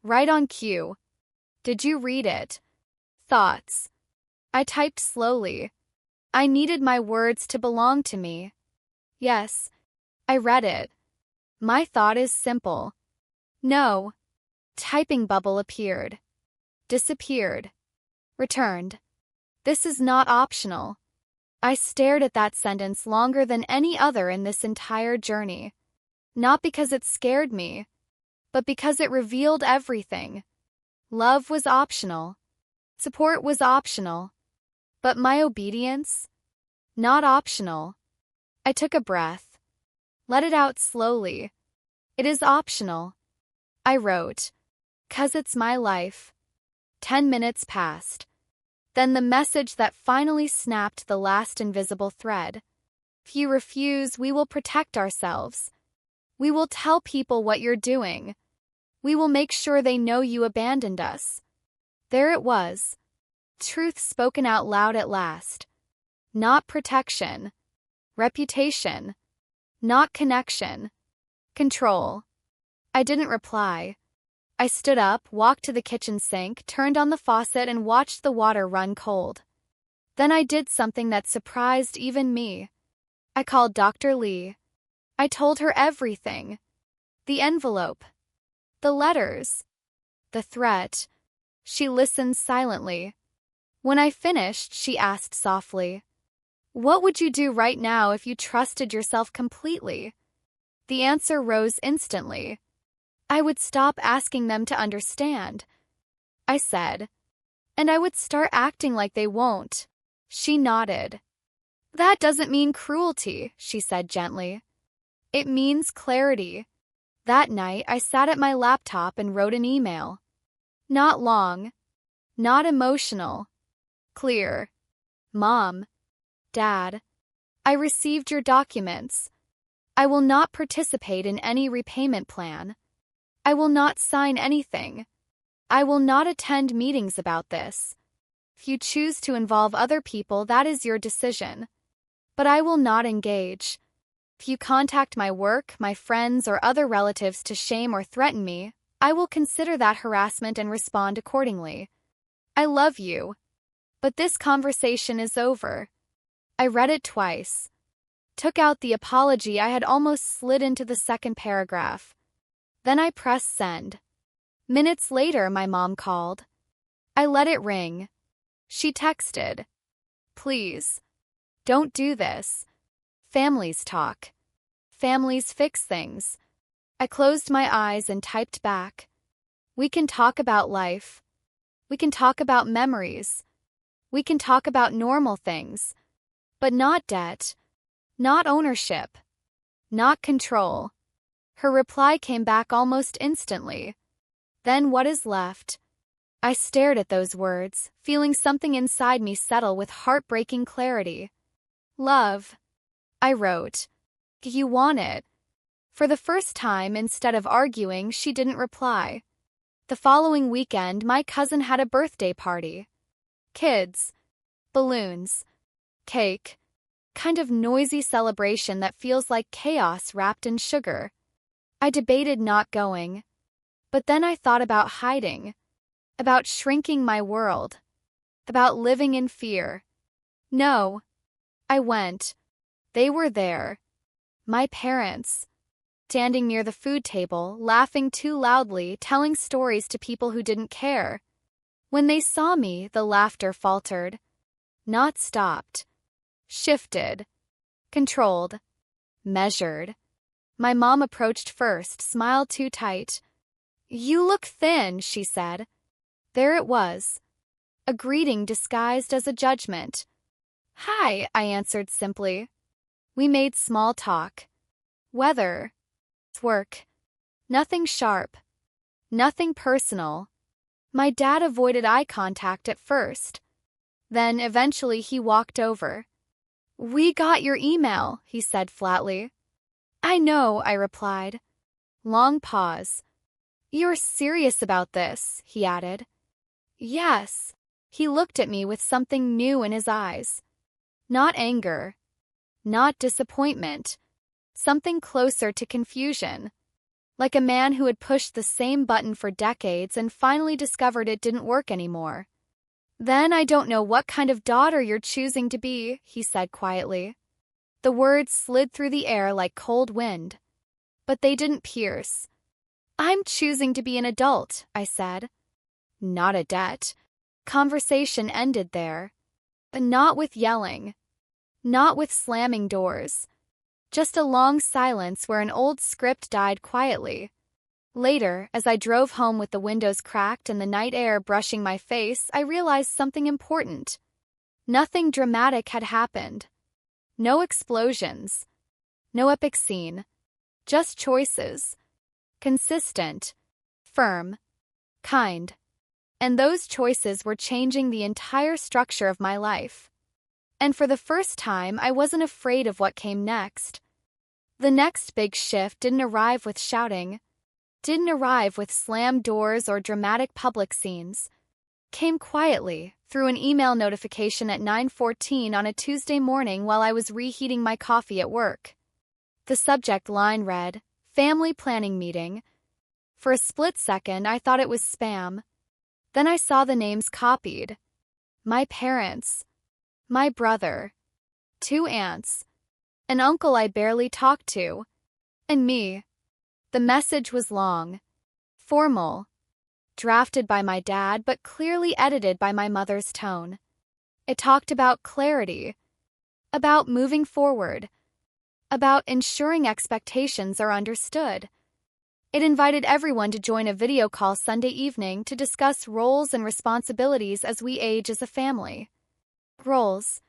Right on cue. "Did you read it?" "Thoughts." I typed slowly. I needed my words to belong to me. "Yes, I read it. My thought is simple." "No." Typing bubble appeared. Disappeared. Returned. "This is not optional." I stared at that sentence longer than any other in this entire journey. Not because it scared me, but because it revealed everything. Love was optional. Support was optional. But my obedience? Not optional. I took a breath. Let it out slowly. "It is optional." I wrote, "'Cause it's my life." 10 minutes passed. Then the message that finally snapped the last invisible thread. "If you refuse, we will protect ourselves. We will tell people what you're doing. We will make sure they know you abandoned us." There it was. Truth spoken out loud at last. Not protection. Reputation. Not connection. Control. I didn't reply. I stood up, walked to the kitchen sink, turned on the faucet, and watched the water run cold. Then I did something that surprised even me. I called Dr. Lee. I told her everything. The envelope. The letters. The threat. She listened silently. When I finished, she asked softly, "What would you do right now if you trusted yourself completely?" The answer rose instantly. I would stop asking them to understand, I said, and I would start acting like they won't. She nodded. That doesn't mean cruelty, she said gently. It means clarity. That night, I sat at my laptop and wrote an email. Not long. Not emotional. Clear. Mom. Dad. I received your documents. I will not participate in any repayment plan. I will not sign anything. I will not attend meetings about this. If you choose to involve other people, that is your decision. But I will not engage. If you contact my work, my friends, or other relatives to shame or threaten me, I will consider that harassment and respond accordingly. I love you. But this conversation is over. I read it twice. Took out the apology I had almost slid into the second paragraph. Then I pressed send. Minutes later, my mom called. I let it ring. She texted, "Please, don't do this. Families talk. Families fix things." I closed my eyes and typed back, "We can talk about life. We can talk about memories. We can talk about normal things. But not debt. Not ownership. Not control." Her reply came back almost instantly. Then what is left? I stared at those words, feeling something inside me settle with heartbreaking clarity. Love. I wrote. You want it. For the first time, instead of arguing, she didn't reply. The following weekend, my cousin had a birthday party. Kids. Balloons. Cake. Kind of noisy celebration that feels like chaos wrapped in sugar. I debated not going. But then I thought about hiding. About shrinking my world. About living in fear. No. I went. They were there. My parents. Standing near the food table, laughing too loudly, telling stories to people who didn't care. When they saw me, the laughter faltered. Not stopped. Shifted. Controlled. Measured. My mom approached first, smiled too tight. "You look thin," she said. There it was. A greeting disguised as a judgment. "Hi," I answered simply. We made small talk. Weather. Work. Nothing sharp. Nothing personal. My dad avoided eye contact at first. Then, eventually, he walked over. "We got your email," he said flatly. "I know," I replied. Long pause. "You're serious about this," he added. "Yes." He looked at me with something new in his eyes. Not anger. Not disappointment. Something closer to confusion. Like a man who had pushed the same button for decades and finally discovered it didn't work anymore. "Then I don't know what kind of daughter you're choosing to be," he said quietly. The words slid through the air like cold wind. But they didn't pierce. "I'm choosing to be an adult," I said. Not a debt. Conversation ended there. Not with yelling. Not with slamming doors. Just a long silence where an old script died quietly. Later, as I drove home with the windows cracked and the night air brushing my face, I realized something important. Nothing dramatic had happened. No explosions. No epic scene. Just choices. Consistent. Firm. Kind. And those choices were changing the entire structure of my life. And for the first time, I wasn't afraid of what came next. The next big shift didn't arrive with shouting. Didn't arrive with slammed doors or dramatic public scenes. came quietly, through an email notification at 9:14 on a Tuesday morning while I was reheating my coffee at work. The subject line read, "Family Planning Meeting." For a split second, I thought it was spam. Then I saw the names copied. My parents, my brother, 2 aunts, an uncle I barely talked to, and me. The message was long, formal, drafted by my dad but clearly edited by my mother's tone. It talked about clarity, about moving forward, about ensuring expectations are understood. It invited everyone to join a video call Sunday evening to discuss roles and responsibilities as we age as a family. Roles,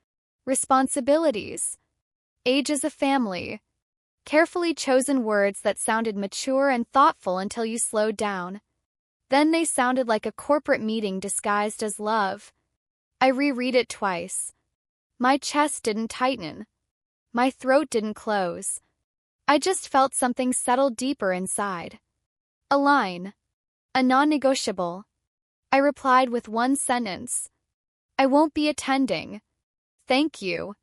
responsibilities, age as a family. Carefully chosen words that sounded mature and thoughtful until you slowed down. Then they sounded like a corporate meeting disguised as love. I reread it twice. My chest didn't tighten. My throat didn't close. I just felt something settle deeper inside. A line. A non-negotiable. I replied with one sentence. I won't be attending. Thank you.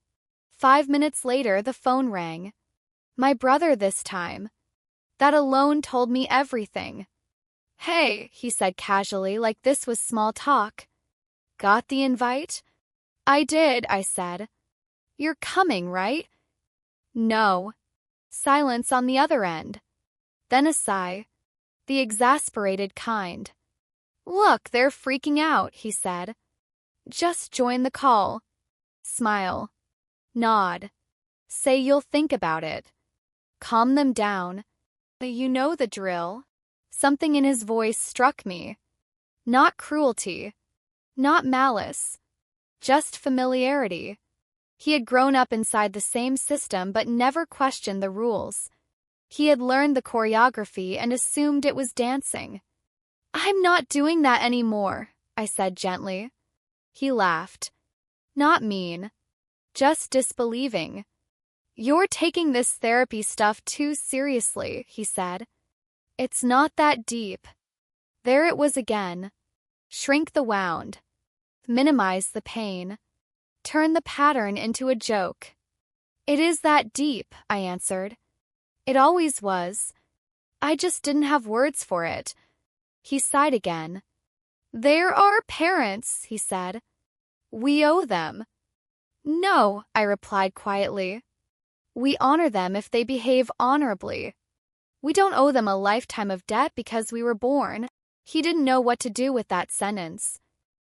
5 minutes later, the phone rang. My brother this time. That alone told me everything. Hey, he said casually, like this was small talk. Got the invite? I did, I said. You're coming, right? No. Silence on the other end. Then a sigh. The exasperated kind. Look, they're freaking out, he said. Just join the call. Smile. Nod. Say you'll think about it. Calm them down. You know the drill. Something in his voice struck me. Not cruelty. Not malice. Just familiarity. He had grown up inside the same system but never questioned the rules. He had learned the choreography and assumed it was dancing. I'm not doing that anymore, I said gently. He laughed. Not mean. Just disbelieving. You're taking this therapy stuff too seriously, he said. It's not that deep. There it was again. Shrink the wound. Minimize the pain. Turn the pattern into a joke. It is that deep, I answered. It always was. I just didn't have words for it. He sighed again. They're our parents, he said. We owe them. No, I replied quietly. We honor them if they behave honorably. We don't owe them a lifetime of debt because we were born. He didn't know what to do with that sentence.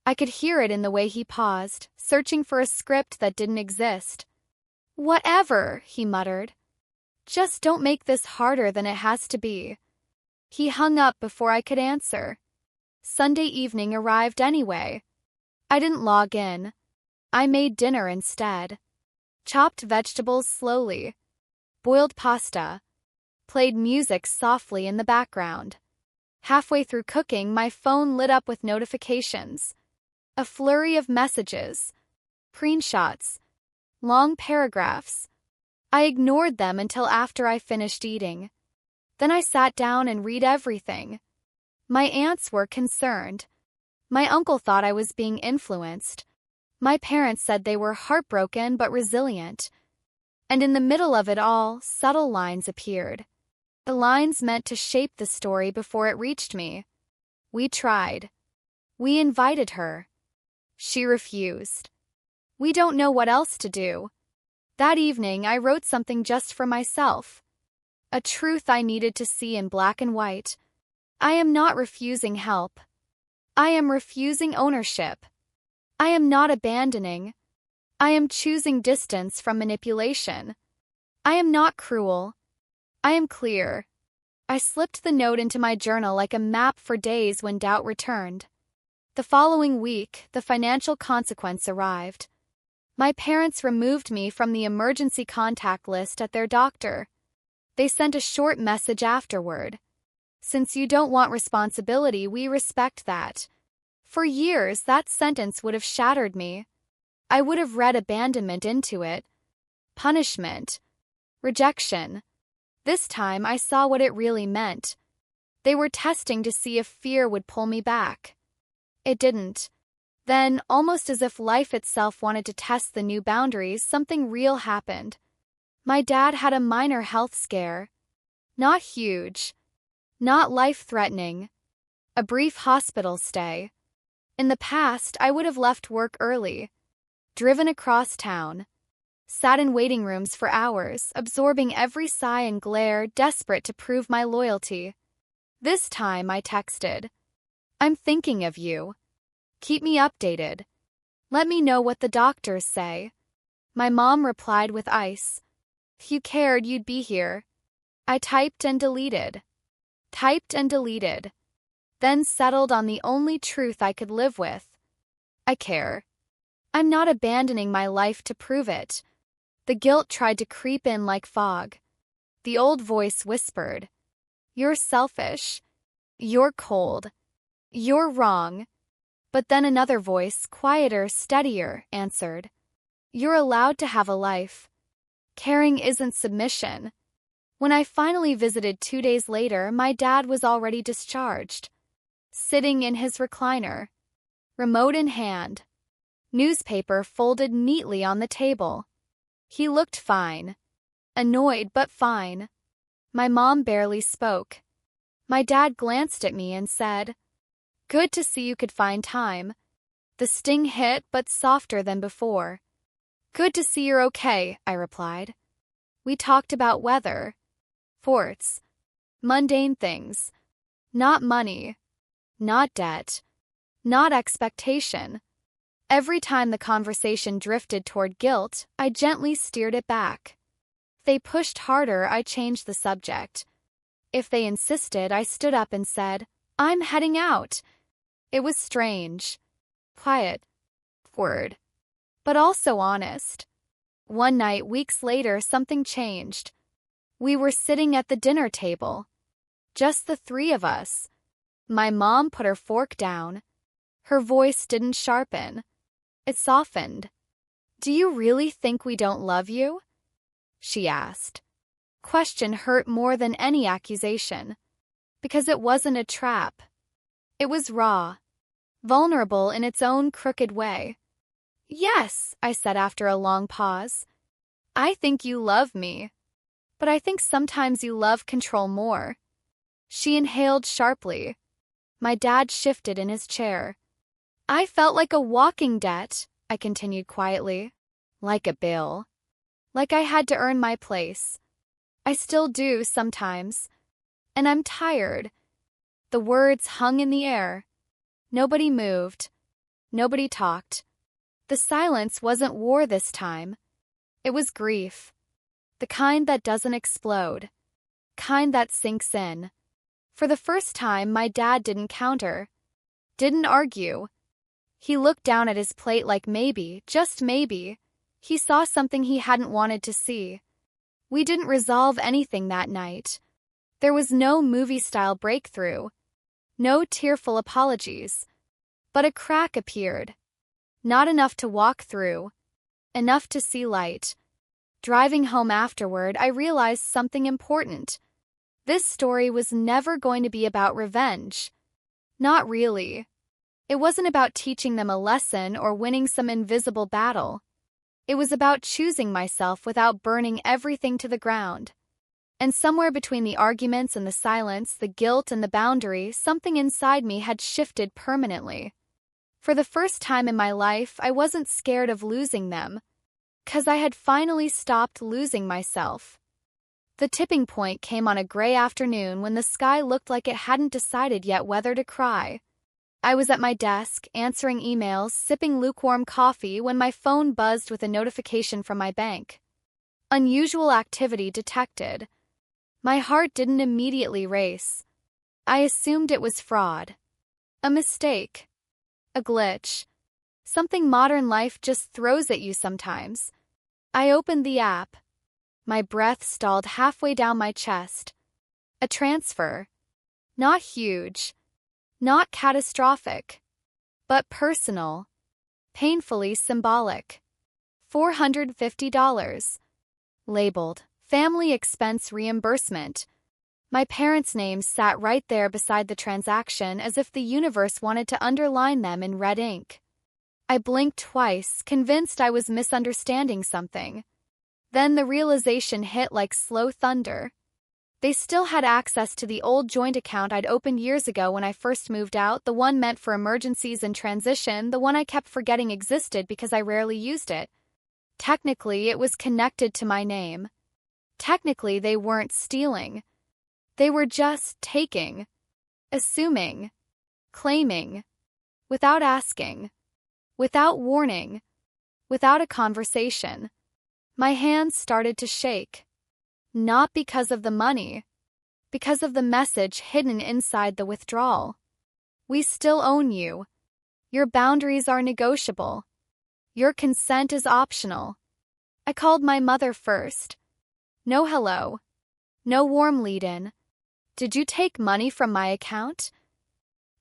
I could hear it in the way he paused, searching for a script that didn't exist. Whatever, he muttered. Just don't make this harder than it has to be. He hung up before I could answer. Sunday evening arrived anyway. I didn't log in. I made dinner instead. Chopped vegetables slowly. Boiled pasta. Played music softly in the background. Halfway through cooking, my phone lit up with notifications. A flurry of messages. Screenshots. Long paragraphs. I ignored them until after I finished eating. Then I sat down and read everything. My aunts were concerned. My uncle thought I was being influenced. My parents said they were heartbroken but resilient. And in the middle of it all, subtle lines appeared. The lines meant to shape the story before it reached me. We tried. We invited her. She refused. We don't know what else to do. That evening, I wrote something just for myself. A truth I needed to see in black and white. I am not refusing help. I am refusing ownership. I am not abandoning. I am choosing distance from manipulation. I am not cruel. I am clear. I slipped the note into my journal like a map for days when doubt returned. The following week, the financial consequence arrived. My parents removed me from the emergency contact list at their doctor. They sent a short message afterward. Since you don't want responsibility, we respect that. For years, that sentence would have shattered me. I would have read abandonment into it. Punishment. Rejection. This time, I saw what it really meant. They were testing to see if fear would pull me back. It didn't. Then, almost as if life itself wanted to test the new boundaries, something real happened. My dad had a minor health scare. Not huge. Not life-threatening. A brief hospital stay. In the past, I would have left work early, driven across town, sat in waiting rooms for hours, absorbing every sigh and glare, desperate to prove my loyalty. This time, I texted, "I'm thinking of you. Keep me updated. Let me know what the doctors say." My mom replied with ice, "If you cared, you'd be here." I typed and deleted. Typed and deleted. Then settled on the only truth I could live with. I care. I'm not abandoning my life to prove it. The guilt tried to creep in like fog. The old voice whispered, "You're selfish. You're cold. You're wrong." But then another voice, quieter, steadier, answered, "You're allowed to have a life. Caring isn't submission." When I finally visited 2 days later, my dad was already discharged, sitting in his recliner, remote in hand, newspaper folded neatly on the table. He looked fine. Annoyed, but fine. My mom barely spoke. My dad glanced at me and said, "Good to see you could find time." The sting hit, but softer than before. "Good to see you're okay," I replied. We talked about weather, forts, mundane things. Not money, not debt, not expectation. Every time the conversation drifted toward guilt, I gently steered it back. If they pushed harder, I changed the subject. If they insisted, I stood up and said, "I'm heading out." It was strange. Quiet. Word. But also honest. One night, weeks later, something changed. We were sitting at the dinner table. Just the three of us. My mom put her fork down. Her voice didn't sharpen. It softened. "Do you really think we don't love you?" she asked. Question hurt more than any accusation. Because it wasn't a trap. It was raw. Vulnerable in its own crooked way. "Yes," I said after a long pause. "I think you love me. But I think sometimes you love control more." She inhaled sharply. My dad shifted in his chair. "I felt like a walking debt," I continued quietly. "Like a bill. Like I had to earn my place. I still do sometimes. And I'm tired." The words hung in the air. Nobody moved. Nobody talked. The silence wasn't war this time. It was grief. The kind that doesn't explode. Kind that sinks in. For the first time, my dad didn't counter. Didn't argue. He looked down at his plate like maybe, just maybe, he saw something he hadn't wanted to see. We didn't resolve anything that night. There was no movie-style breakthrough. No tearful apologies. But a crack appeared. Not enough to walk through. Enough to see light. Driving home afterward, I realized something important. This story was never going to be about revenge. Not really. It wasn't about teaching them a lesson or winning some invisible battle. It was about choosing myself without burning everything to the ground. And somewhere between the arguments and the silence, the guilt and the boundary, something inside me had shifted permanently. For the first time in my life, I wasn't scared of losing them, 'cause I had finally stopped losing myself. The tipping point came on a gray afternoon when the sky looked like it hadn't decided yet whether to cry. I was at my desk, answering emails, sipping lukewarm coffee when my phone buzzed with a notification from my bank. Unusual activity detected. My heart didn't immediately race. I assumed it was fraud. A mistake. A glitch. Something modern life just throws at you sometimes. I opened the app. My breath stalled halfway down my chest. A transfer. Not huge. Not catastrophic. But personal. Painfully symbolic. $450. Labeled, "Family Expense Reimbursement." My parents' names sat right there beside the transaction as if the universe wanted to underline them in red ink. I blinked twice, convinced I was misunderstanding something. Then the realization hit like slow thunder. They still had access to the old joint account I'd opened years ago when I first moved out, the one meant for emergencies and transition, the one I kept forgetting existed because I rarely used it. Technically, it was connected to my name. Technically, they weren't stealing. They were just taking, assuming, claiming, without asking, without warning, without a conversation. My hands started to shake. Not because of the money, because of the message hidden inside the withdrawal. We still own you. Your boundaries are negotiable. Your consent is optional. I called my mother first. No hello. No warm lead-in. Did you take money from my account?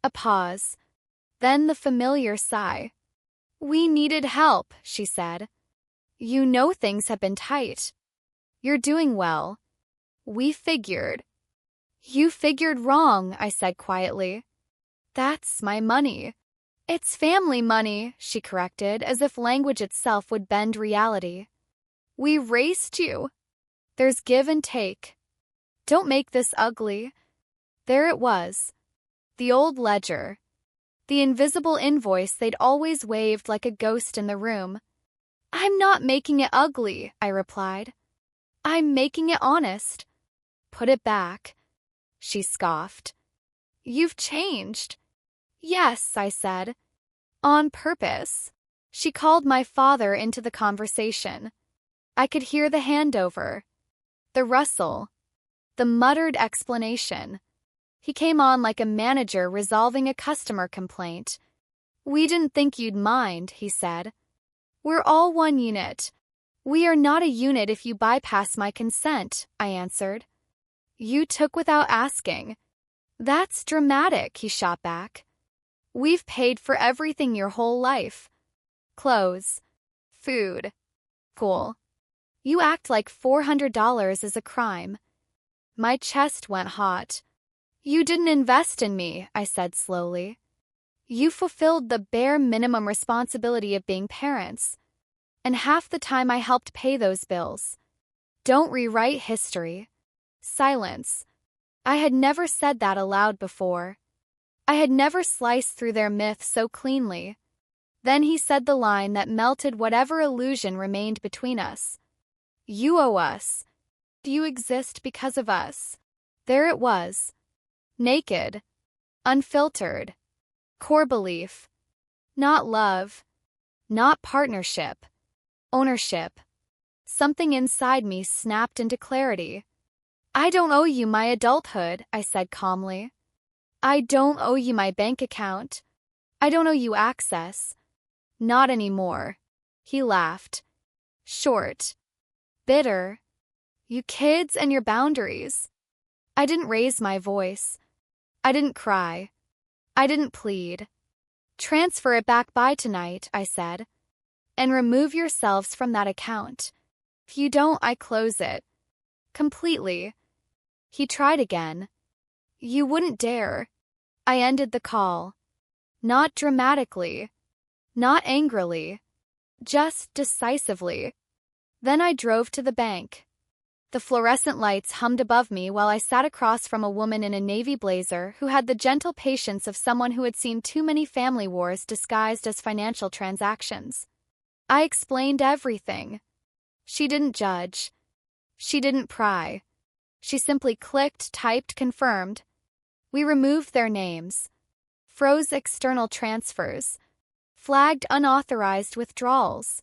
A pause. Then the familiar sigh. We needed help, she said. You know things have been tight. You're doing well. We figured. You figured wrong, I said quietly. That's my money. It's family money, she corrected, as if language itself would bend reality. We raced you. There's give and take. Don't make this ugly. There it was. The old ledger. The invisible invoice they'd always waved like a ghost in the room. I'm not making it ugly, I replied. I'm making it honest. Put it back, she scoffed. You've changed. Yes, I said. On purpose. She called my father into the conversation. I could hear the handover, the rustle, the muttered explanation. He came on like a manager resolving a customer complaint. We didn't think you'd mind, he said. We're all one unit. We are not a unit if you bypass my consent, I answered. You took without asking. That's dramatic, he shot back. We've paid for everything your whole life. Clothes, food, school. You act like $400 is a crime. My chest went hot. You didn't invest in me, I said slowly. You fulfilled the bare minimum responsibility of being parents. And half the time I helped pay those bills. Don't rewrite history. Silence. I had never said that aloud before. I had never sliced through their myth so cleanly. Then he said the line that melted whatever illusion remained between us. You owe us. You exist because of us. There it was. Naked. Unfiltered. Core belief. Not love. Not partnership. Ownership. Something inside me snapped into clarity. I don't owe you my adulthood, I said calmly. I don't owe you my bank account. I don't owe you access. Not anymore. He laughed. Short. Bitter. You kids and your boundaries. I didn't raise my voice. I didn't cry. I didn't plead. Transfer it back by tonight, I said. And remove yourselves from that account. If you don't, I close it. Completely. He tried again. You wouldn't dare. I ended the call. Not dramatically. Not angrily. Just decisively. Then I drove to the bank. The fluorescent lights hummed above me while I sat across from a woman in a navy blazer who had the gentle patience of someone who had seen too many family wars disguised as financial transactions. I explained everything. She didn't judge. She didn't pry. She simply clicked, typed, confirmed. We removed their names, froze external transfers, flagged unauthorized withdrawals,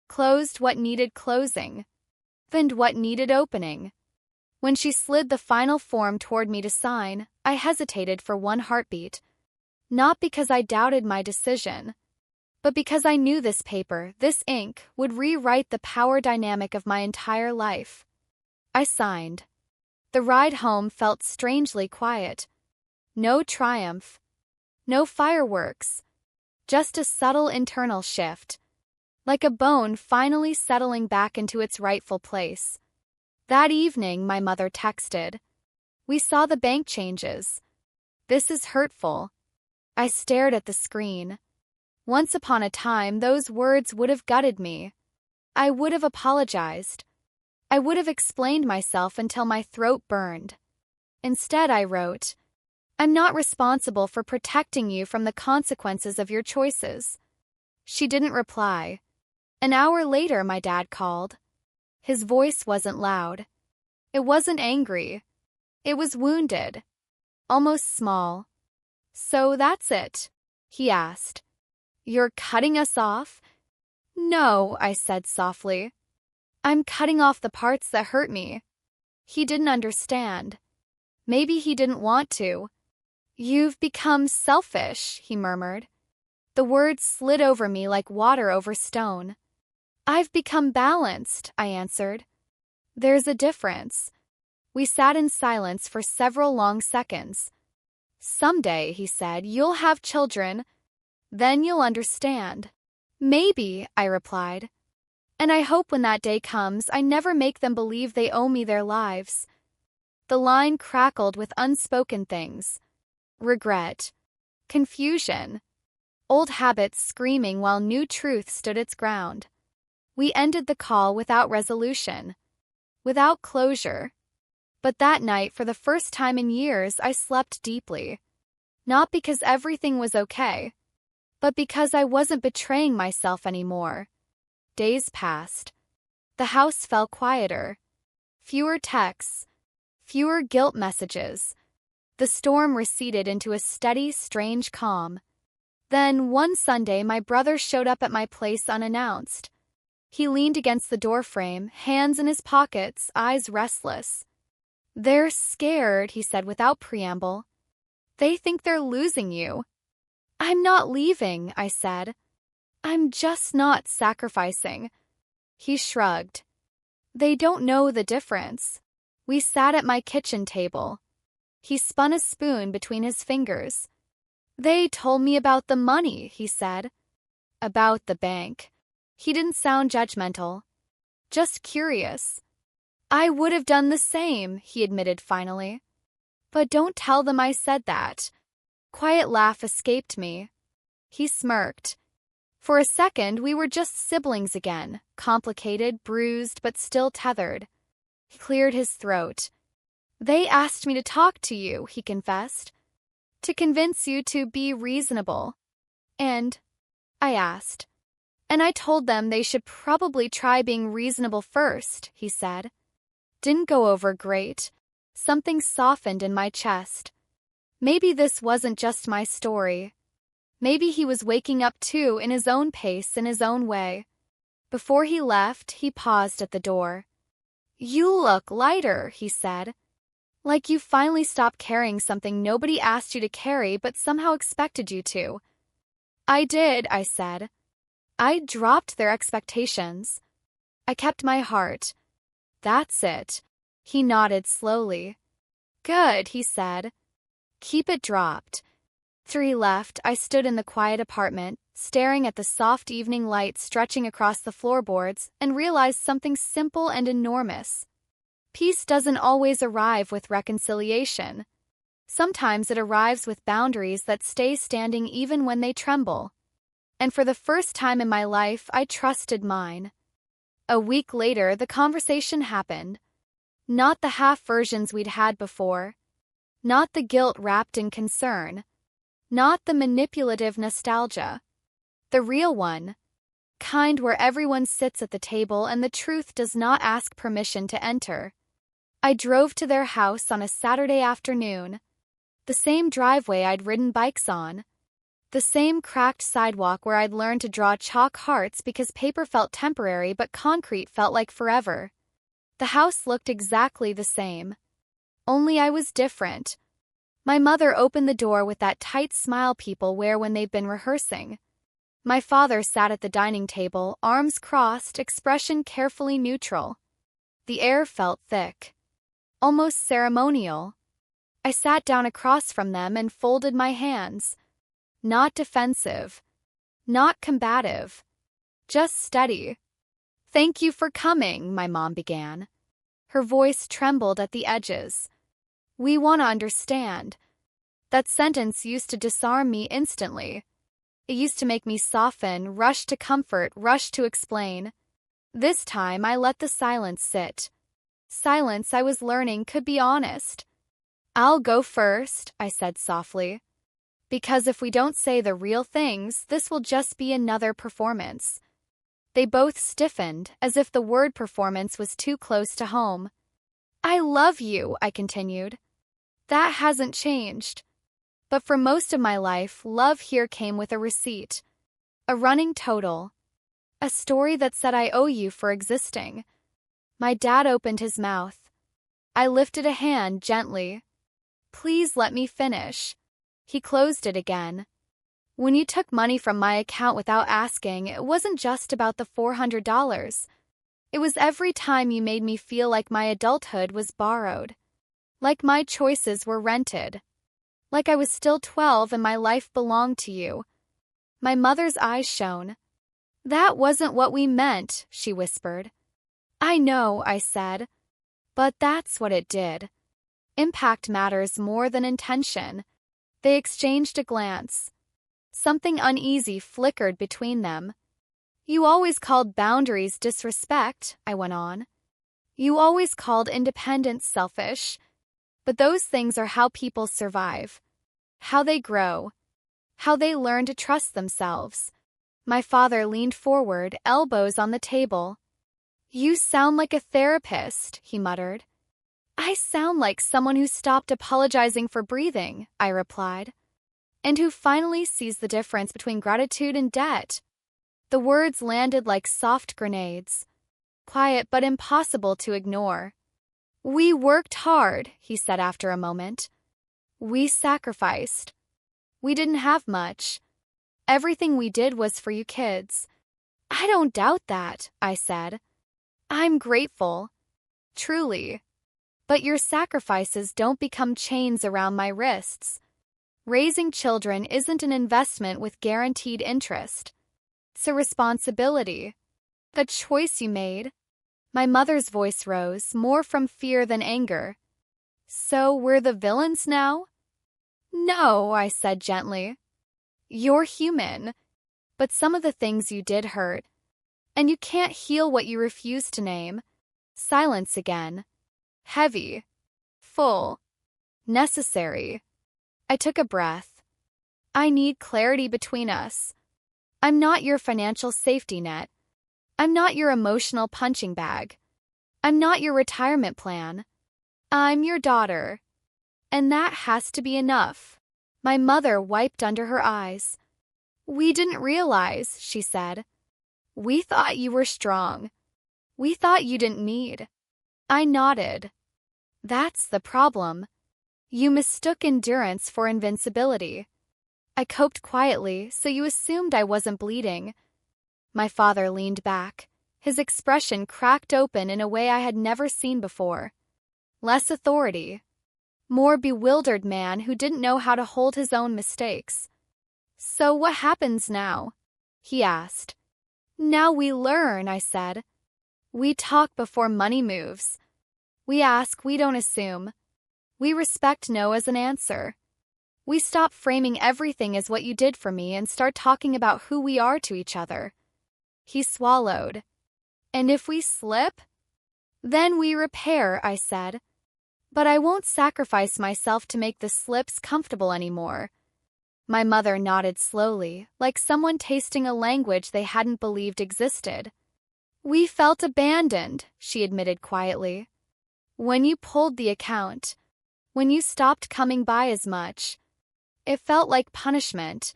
closed what needed closing, opened what needed opening. When she slid the final form toward me to sign, I hesitated for one heartbeat. Not because I doubted my decision, but because I knew this paper, this ink, would rewrite the power dynamic of my entire life. I signed. The ride home felt strangely quiet. No triumph. No fireworks. Just a subtle internal shift. Like a bone finally settling back into its rightful place. That evening, my mother texted. We saw the bank changes. This is hurtful. I stared at the screen. Once upon a time, those words would have gutted me. I would have apologized. I would have explained myself until my throat burned. Instead, I wrote, "I'm not responsible for protecting you from the consequences of your choices." She didn't reply. An hour later, my dad called. His voice wasn't loud. It wasn't angry. It was wounded. Almost small. "So that's it?" he asked. "You're cutting us off?" "No," I said softly. "I'm cutting off the parts that hurt me." He didn't understand. Maybe he didn't want to. "You've become selfish," he murmured. The words slid over me like water over stone. "I've become balanced," I answered. "There's a difference." We sat in silence for several long seconds. "Someday," he said, "you'll have children. Then you'll understand." "Maybe," I replied. "And I hope when that day comes, I never make them believe they owe me their lives." The line crackled with unspoken things. Regret. Confusion. Old habits screaming while new truth stood its ground. We ended the call without resolution. Without closure. But that night, for the first time in years, I slept deeply. Not because everything was okay, but because I wasn't betraying myself anymore. Days passed. The house fell quieter. Fewer texts. Fewer guilt messages. The storm receded into a steady, strange calm. Then, one Sunday, my brother showed up at my place unannounced. He leaned against the doorframe, hands in his pockets, eyes restless. "They're scared," he said without preamble. "They think they're losing you." "I'm not leaving," I said. "I'm just not sacrificing." He shrugged. "They don't know the difference." We sat at my kitchen table. He spun a spoon between his fingers. "They told me about the money," he said. "About the bank." He didn't sound judgmental. Just curious. "I would have done the same," he admitted finally. "But don't tell them I said that." Quiet laugh escaped me. He smirked. For a second, we were just siblings again, complicated, bruised, but still tethered. He cleared his throat. "They asked me to talk to you," he confessed. "To convince you to be reasonable." "And?" I asked. "And I told them they should probably try being reasonable first," he said. Didn't go over great. Something softened in my chest. Maybe this wasn't just my story. Maybe he was waking up too, in his own pace, in his own way. Before he left, he paused at the door. "You look lighter," he said. "Like you finally stopped carrying something nobody asked you to carry but somehow expected you to." "I did," I said. "I dropped their expectations. I kept my heart." "That's it." He nodded slowly. "Good," he said. "Keep it dropped." After he left, I stood in the quiet apartment, staring at the soft evening light stretching across the floorboards, and realized something simple and enormous. Peace doesn't always arrive with reconciliation. Sometimes it arrives with boundaries that stay standing even when they tremble. And for the first time in my life, I trusted mine. A week later, the conversation happened. Not the half versions we'd had before. Not the guilt wrapped in concern. Not the manipulative nostalgia. The real one. Kind where everyone sits at the table and the truth does not ask permission to enter. I drove to their house on a Saturday afternoon. The same driveway I'd ridden bikes on. The same cracked sidewalk where I'd learned to draw chalk hearts because paper felt temporary but concrete felt like forever. The house looked exactly the same. Only I was different. My mother opened the door with that tight smile people wear when they've been rehearsing. My father sat at the dining table, arms crossed, expression carefully neutral. The air felt thick. Almost ceremonial. I sat down across from them and folded my hands. Not defensive. Not combative. Just steady. "Thank you for coming," my mom began. Her voice trembled at the edges. We want to understand. That sentence used to disarm me instantly. It used to make me soften, rush to comfort, rush to explain. This time I let the silence sit. Silence I was learning could be honest. I'll go first, I said softly. Because if we don't say the real things, this will just be another performance. They both stiffened, as if the word performance was too close to home. I love you, I continued. That hasn't changed. But for most of my life, love here came with a receipt. A running total. A story that said I owe you for existing. My dad opened his mouth. I lifted a hand gently. Please let me finish. He closed it again. When you took money from my account without asking, it wasn't just about the $400. It was every time you made me feel like my adulthood was borrowed. Like my choices were rented. Like I was still 12 and my life belonged to you. My mother's eyes shone. That wasn't what we meant, she whispered. I know, I said. But that's what it did. Impact matters more than intention. They exchanged a glance. Something uneasy flickered between them. You always called boundaries disrespect, I went on. You always called independence selfish. But those things are how people survive. How they grow. How they learn to trust themselves. My father leaned forward, elbows on the table. You sound like a therapist, he muttered. I sound like someone who stopped apologizing for breathing, I replied. And who finally sees the difference between gratitude and debt. The words landed like soft grenades. Quiet but impossible to ignore. We worked hard, he said after a moment. We sacrificed. We didn't have much. Everything we did was for you kids. I don't doubt that, I said. I'm grateful. Truly. But your sacrifices don't become chains around my wrists. Raising children isn't an investment with guaranteed interest. It's a responsibility. The choice you made. My mother's voice rose, more from fear than anger. So we're the villains now? No, I said gently. You're human. But some of the things you did hurt. And you can't heal what you refuse to name. Silence again. Heavy. Full. Necessary. I took a breath. I need clarity between us. I'm not your financial safety net. I'm not your emotional punching bag. I'm not your retirement plan. I'm your daughter. And that has to be enough. My mother wiped under her eyes. We didn't realize, she said. We thought you were strong. We thought you didn't need. I nodded. That's the problem. You mistook endurance for invincibility. I coped quietly, so you assumed I wasn't bleeding. My father leaned back. His expression cracked open in a way I had never seen before. Less authority. More bewildered man who didn't know how to hold his own mistakes. So what happens now? He asked. Now we learn, I said. We talk before money moves. We ask, we don't assume. We respect no as an answer. We stop framing everything as what you did for me and start talking about who we are to each other. He swallowed. And if we slip? Then we repair, I said. But I won't sacrifice myself to make the slips comfortable anymore. My mother nodded slowly, like someone tasting a language they hadn't believed existed. We felt abandoned, she admitted quietly. When you pulled the account, when you stopped coming by as much, it felt like punishment.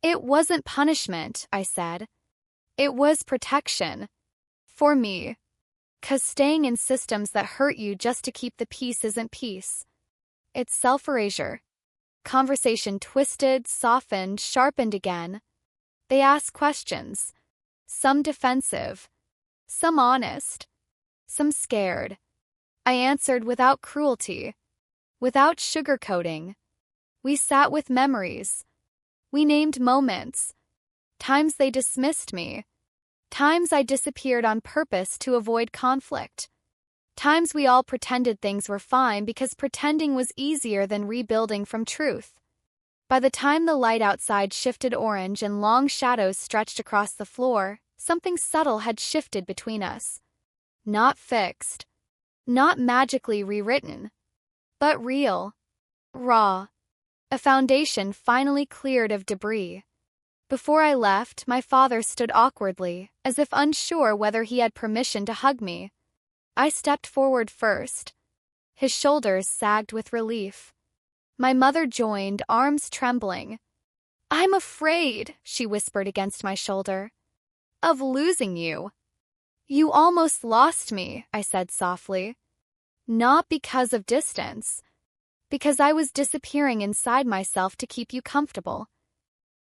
It wasn't punishment, I said. It was protection. For me. 'Cause staying in systems that hurt you just to keep the peace isn't peace. It's self-erasure. Conversation twisted, softened, sharpened again. They asked questions. Some defensive. Some honest. Some scared. I answered without cruelty. Without sugarcoating. We sat with memories. We named moments. Times they dismissed me. Times I disappeared on purpose to avoid conflict. Times we all pretended things were fine because pretending was easier than rebuilding from truth. By the time the light outside shifted orange and long shadows stretched across the floor, something subtle had shifted between us. Not fixed. Not magically rewritten. But real. Raw. A foundation finally cleared of debris. Before I left, my father stood awkwardly, as if unsure whether he had permission to hug me. I stepped forward first. His shoulders sagged with relief. My mother joined, arms trembling. "I'm afraid," she whispered against my shoulder, "of losing you." "You almost lost me," I said softly. "Not because of distance. Because I was disappearing inside myself to keep you comfortable."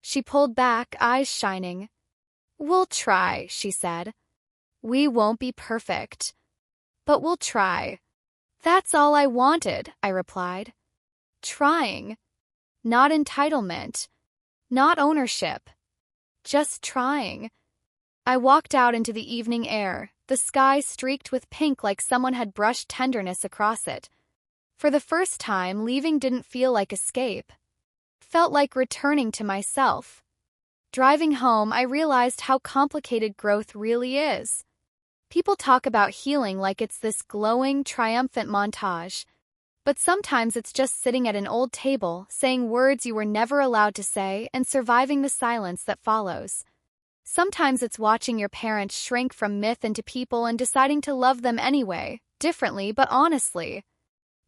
She pulled back, eyes shining. "We'll try," she said. "We won't be perfect. But we'll try." "That's all I wanted," I replied. Trying. Not entitlement. Not ownership. Just trying. I walked out into the evening air, the sky streaked with pink like someone had brushed tenderness across it. For the first time, leaving didn't feel like escape. Felt like returning to myself. Driving home, I realized how complicated growth really is. People talk about healing like it's this glowing, triumphant montage. But sometimes it's just sitting at an old table, saying words you were never allowed to say, and surviving the silence that follows. Sometimes it's watching your parents shrink from myth into people and deciding to love them anyway, differently but honestly.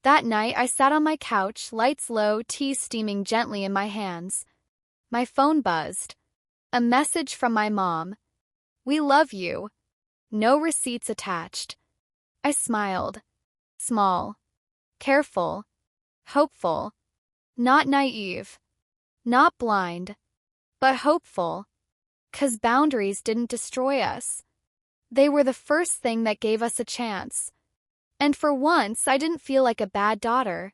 That night, I sat on my couch, lights low, tea steaming gently in my hands. My phone buzzed. A message from my mom. "We love you." No receipts attached. I smiled. Small. Careful. Hopeful. Not naive. Not blind. But hopeful. 'Cause boundaries didn't destroy us. They were the first thing that gave us a chance. And for once, I didn't feel like a bad daughter.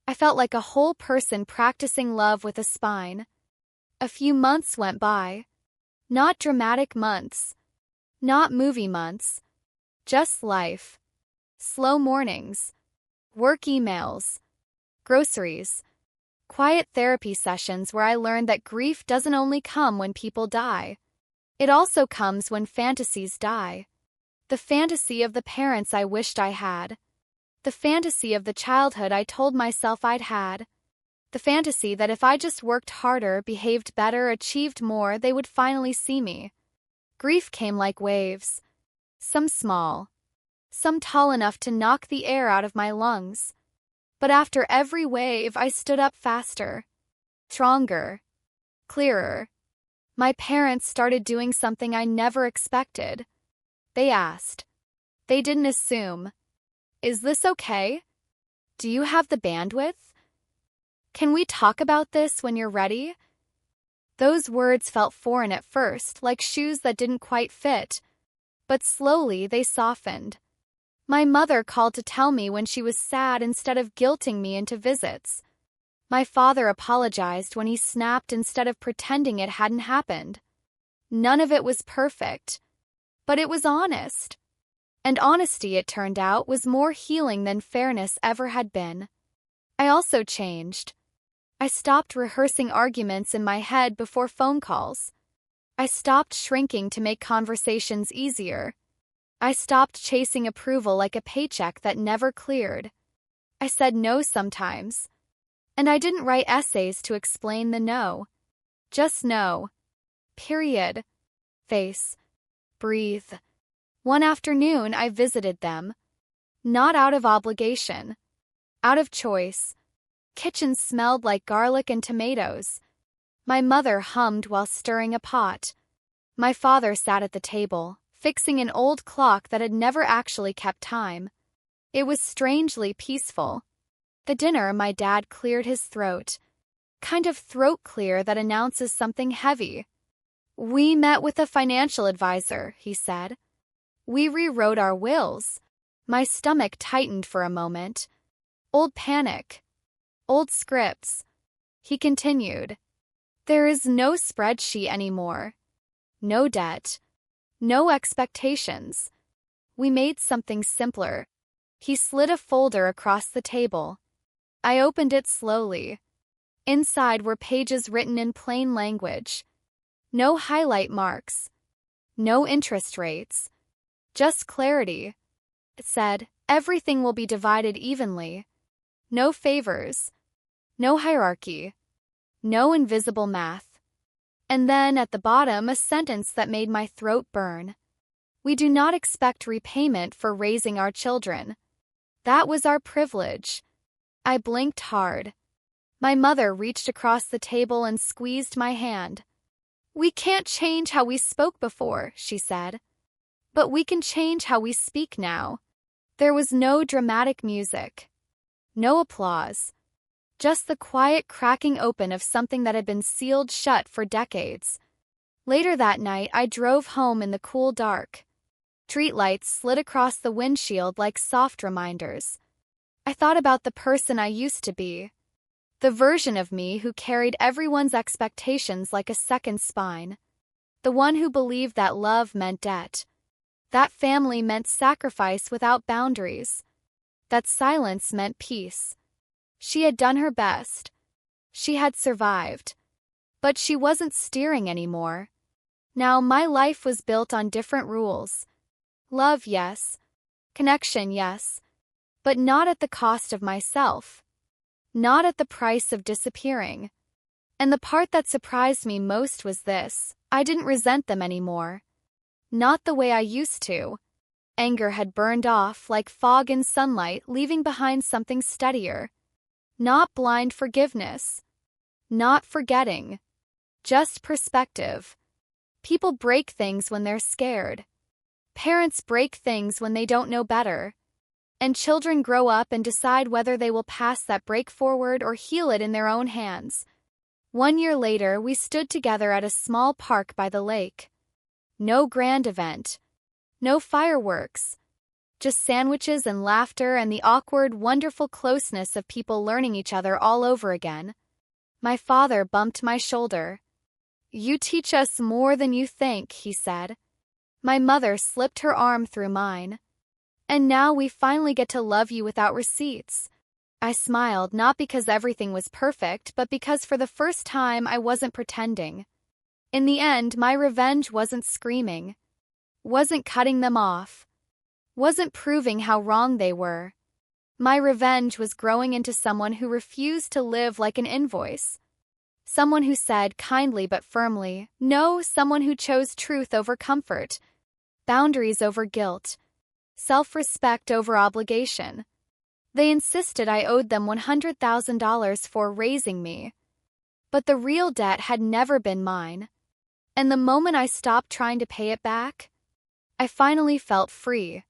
I felt like a whole person practicing love with a spine. A few months went by. Not dramatic months. Not movie months. Just life. Slow mornings. Work emails. Groceries. Quiet therapy sessions where I learned that grief doesn't only come when people die. It also comes when fantasies die. The fantasy of the parents I wished I had. The fantasy of the childhood I told myself I'd had. The fantasy that if I just worked harder, behaved better, achieved more, they would finally see me. Grief came like waves. Some small. Some tall enough to knock the air out of my lungs. But after every wave, I stood up faster. Stronger. Clearer. My parents started doing something I never expected. They asked. They didn't assume. "Is this okay? Do you have the bandwidth? Can we talk about this when you're ready?" Those words felt foreign at first, like shoes that didn't quite fit. But slowly they softened. My mother called to tell me when she was sad instead of guilting me into visits. My father apologized when he snapped instead of pretending it hadn't happened. None of it was perfect. But it was honest. And honesty, it turned out, was more healing than fairness ever had been. I also changed. I stopped rehearsing arguments in my head before phone calls. I stopped shrinking to make conversations easier. I stopped chasing approval like a paycheck that never cleared. I said no sometimes. And I didn't write essays to explain the no. Just no. Period. Face. Breathe. One afternoon, I visited them. Not out of obligation. Out of choice. Kitchen smelled like garlic and tomatoes. My mother hummed while stirring a pot. My father sat at the table, fixing an old clock that had never actually kept time. It was strangely peaceful. The dinner, my dad cleared his throat. Kind of throat clear that announces something heavy. "We met with a financial advisor," he said. "We rewrote our wills." My stomach tightened for a moment. Old panic. Old scripts. He continued. "There is no spreadsheet anymore. No debt. No expectations. We made something simpler. He slid a folder across the table. I opened it slowly. Inside were pages written in plain language. No highlight marks. No interest rates. Just clarity. It said, everything will be divided evenly. No favors. No hierarchy. No invisible math. And then at the bottom a sentence that made my throat burn. We do not expect repayment for raising our children. That was our privilege. I blinked hard. My mother reached across the table and squeezed my hand. We can't change how we spoke before, she said. But we can change how we speak now. There was no dramatic music. No applause. Just the quiet cracking open of something that had been sealed shut for decades. Later that night, I drove home in the cool dark. Streetlights slid across the windshield like soft reminders. I thought about the person I used to be. The version of me who carried everyone's expectations like a second spine. The one who believed that love meant debt. That family meant sacrifice without boundaries. That silence meant peace. She had done her best. She had survived. But she wasn't steering anymore. Now my life was built on different rules. Love, yes. Connection, yes. But not at the cost of myself. Not at the price of disappearing. And the part that surprised me most was this: I didn't resent them anymore. Not the way I used to. Anger had burned off like fog in sunlight, leaving behind something steadier. Not blind forgiveness. Not forgetting. Just perspective. People break things when they're scared. Parents break things when they don't know better. And children grow up and decide whether they will pass that break forward or heal it in their own hands. 1 year later, we stood together at a small park by the lake. No grand event. No fireworks. Just sandwiches and laughter and the awkward, wonderful closeness of people learning each other all over again. My father bumped my shoulder. You teach us more than you think, he said. My mother slipped her arm through mine. And now we finally get to love you without receipts. I smiled, not because everything was perfect, but because for the first time I wasn't pretending. In the end, my revenge wasn't screaming. Wasn't cutting them off. Wasn't proving how wrong they were. My revenge was growing into someone who refused to live like an invoice. Someone who said kindly but firmly, no, someone who chose truth over comfort, boundaries over guilt, self-respect over obligation. They insisted I owed them $100,000 for raising me. But the real debt had never been mine. And the moment I stopped trying to pay it back, I finally felt free.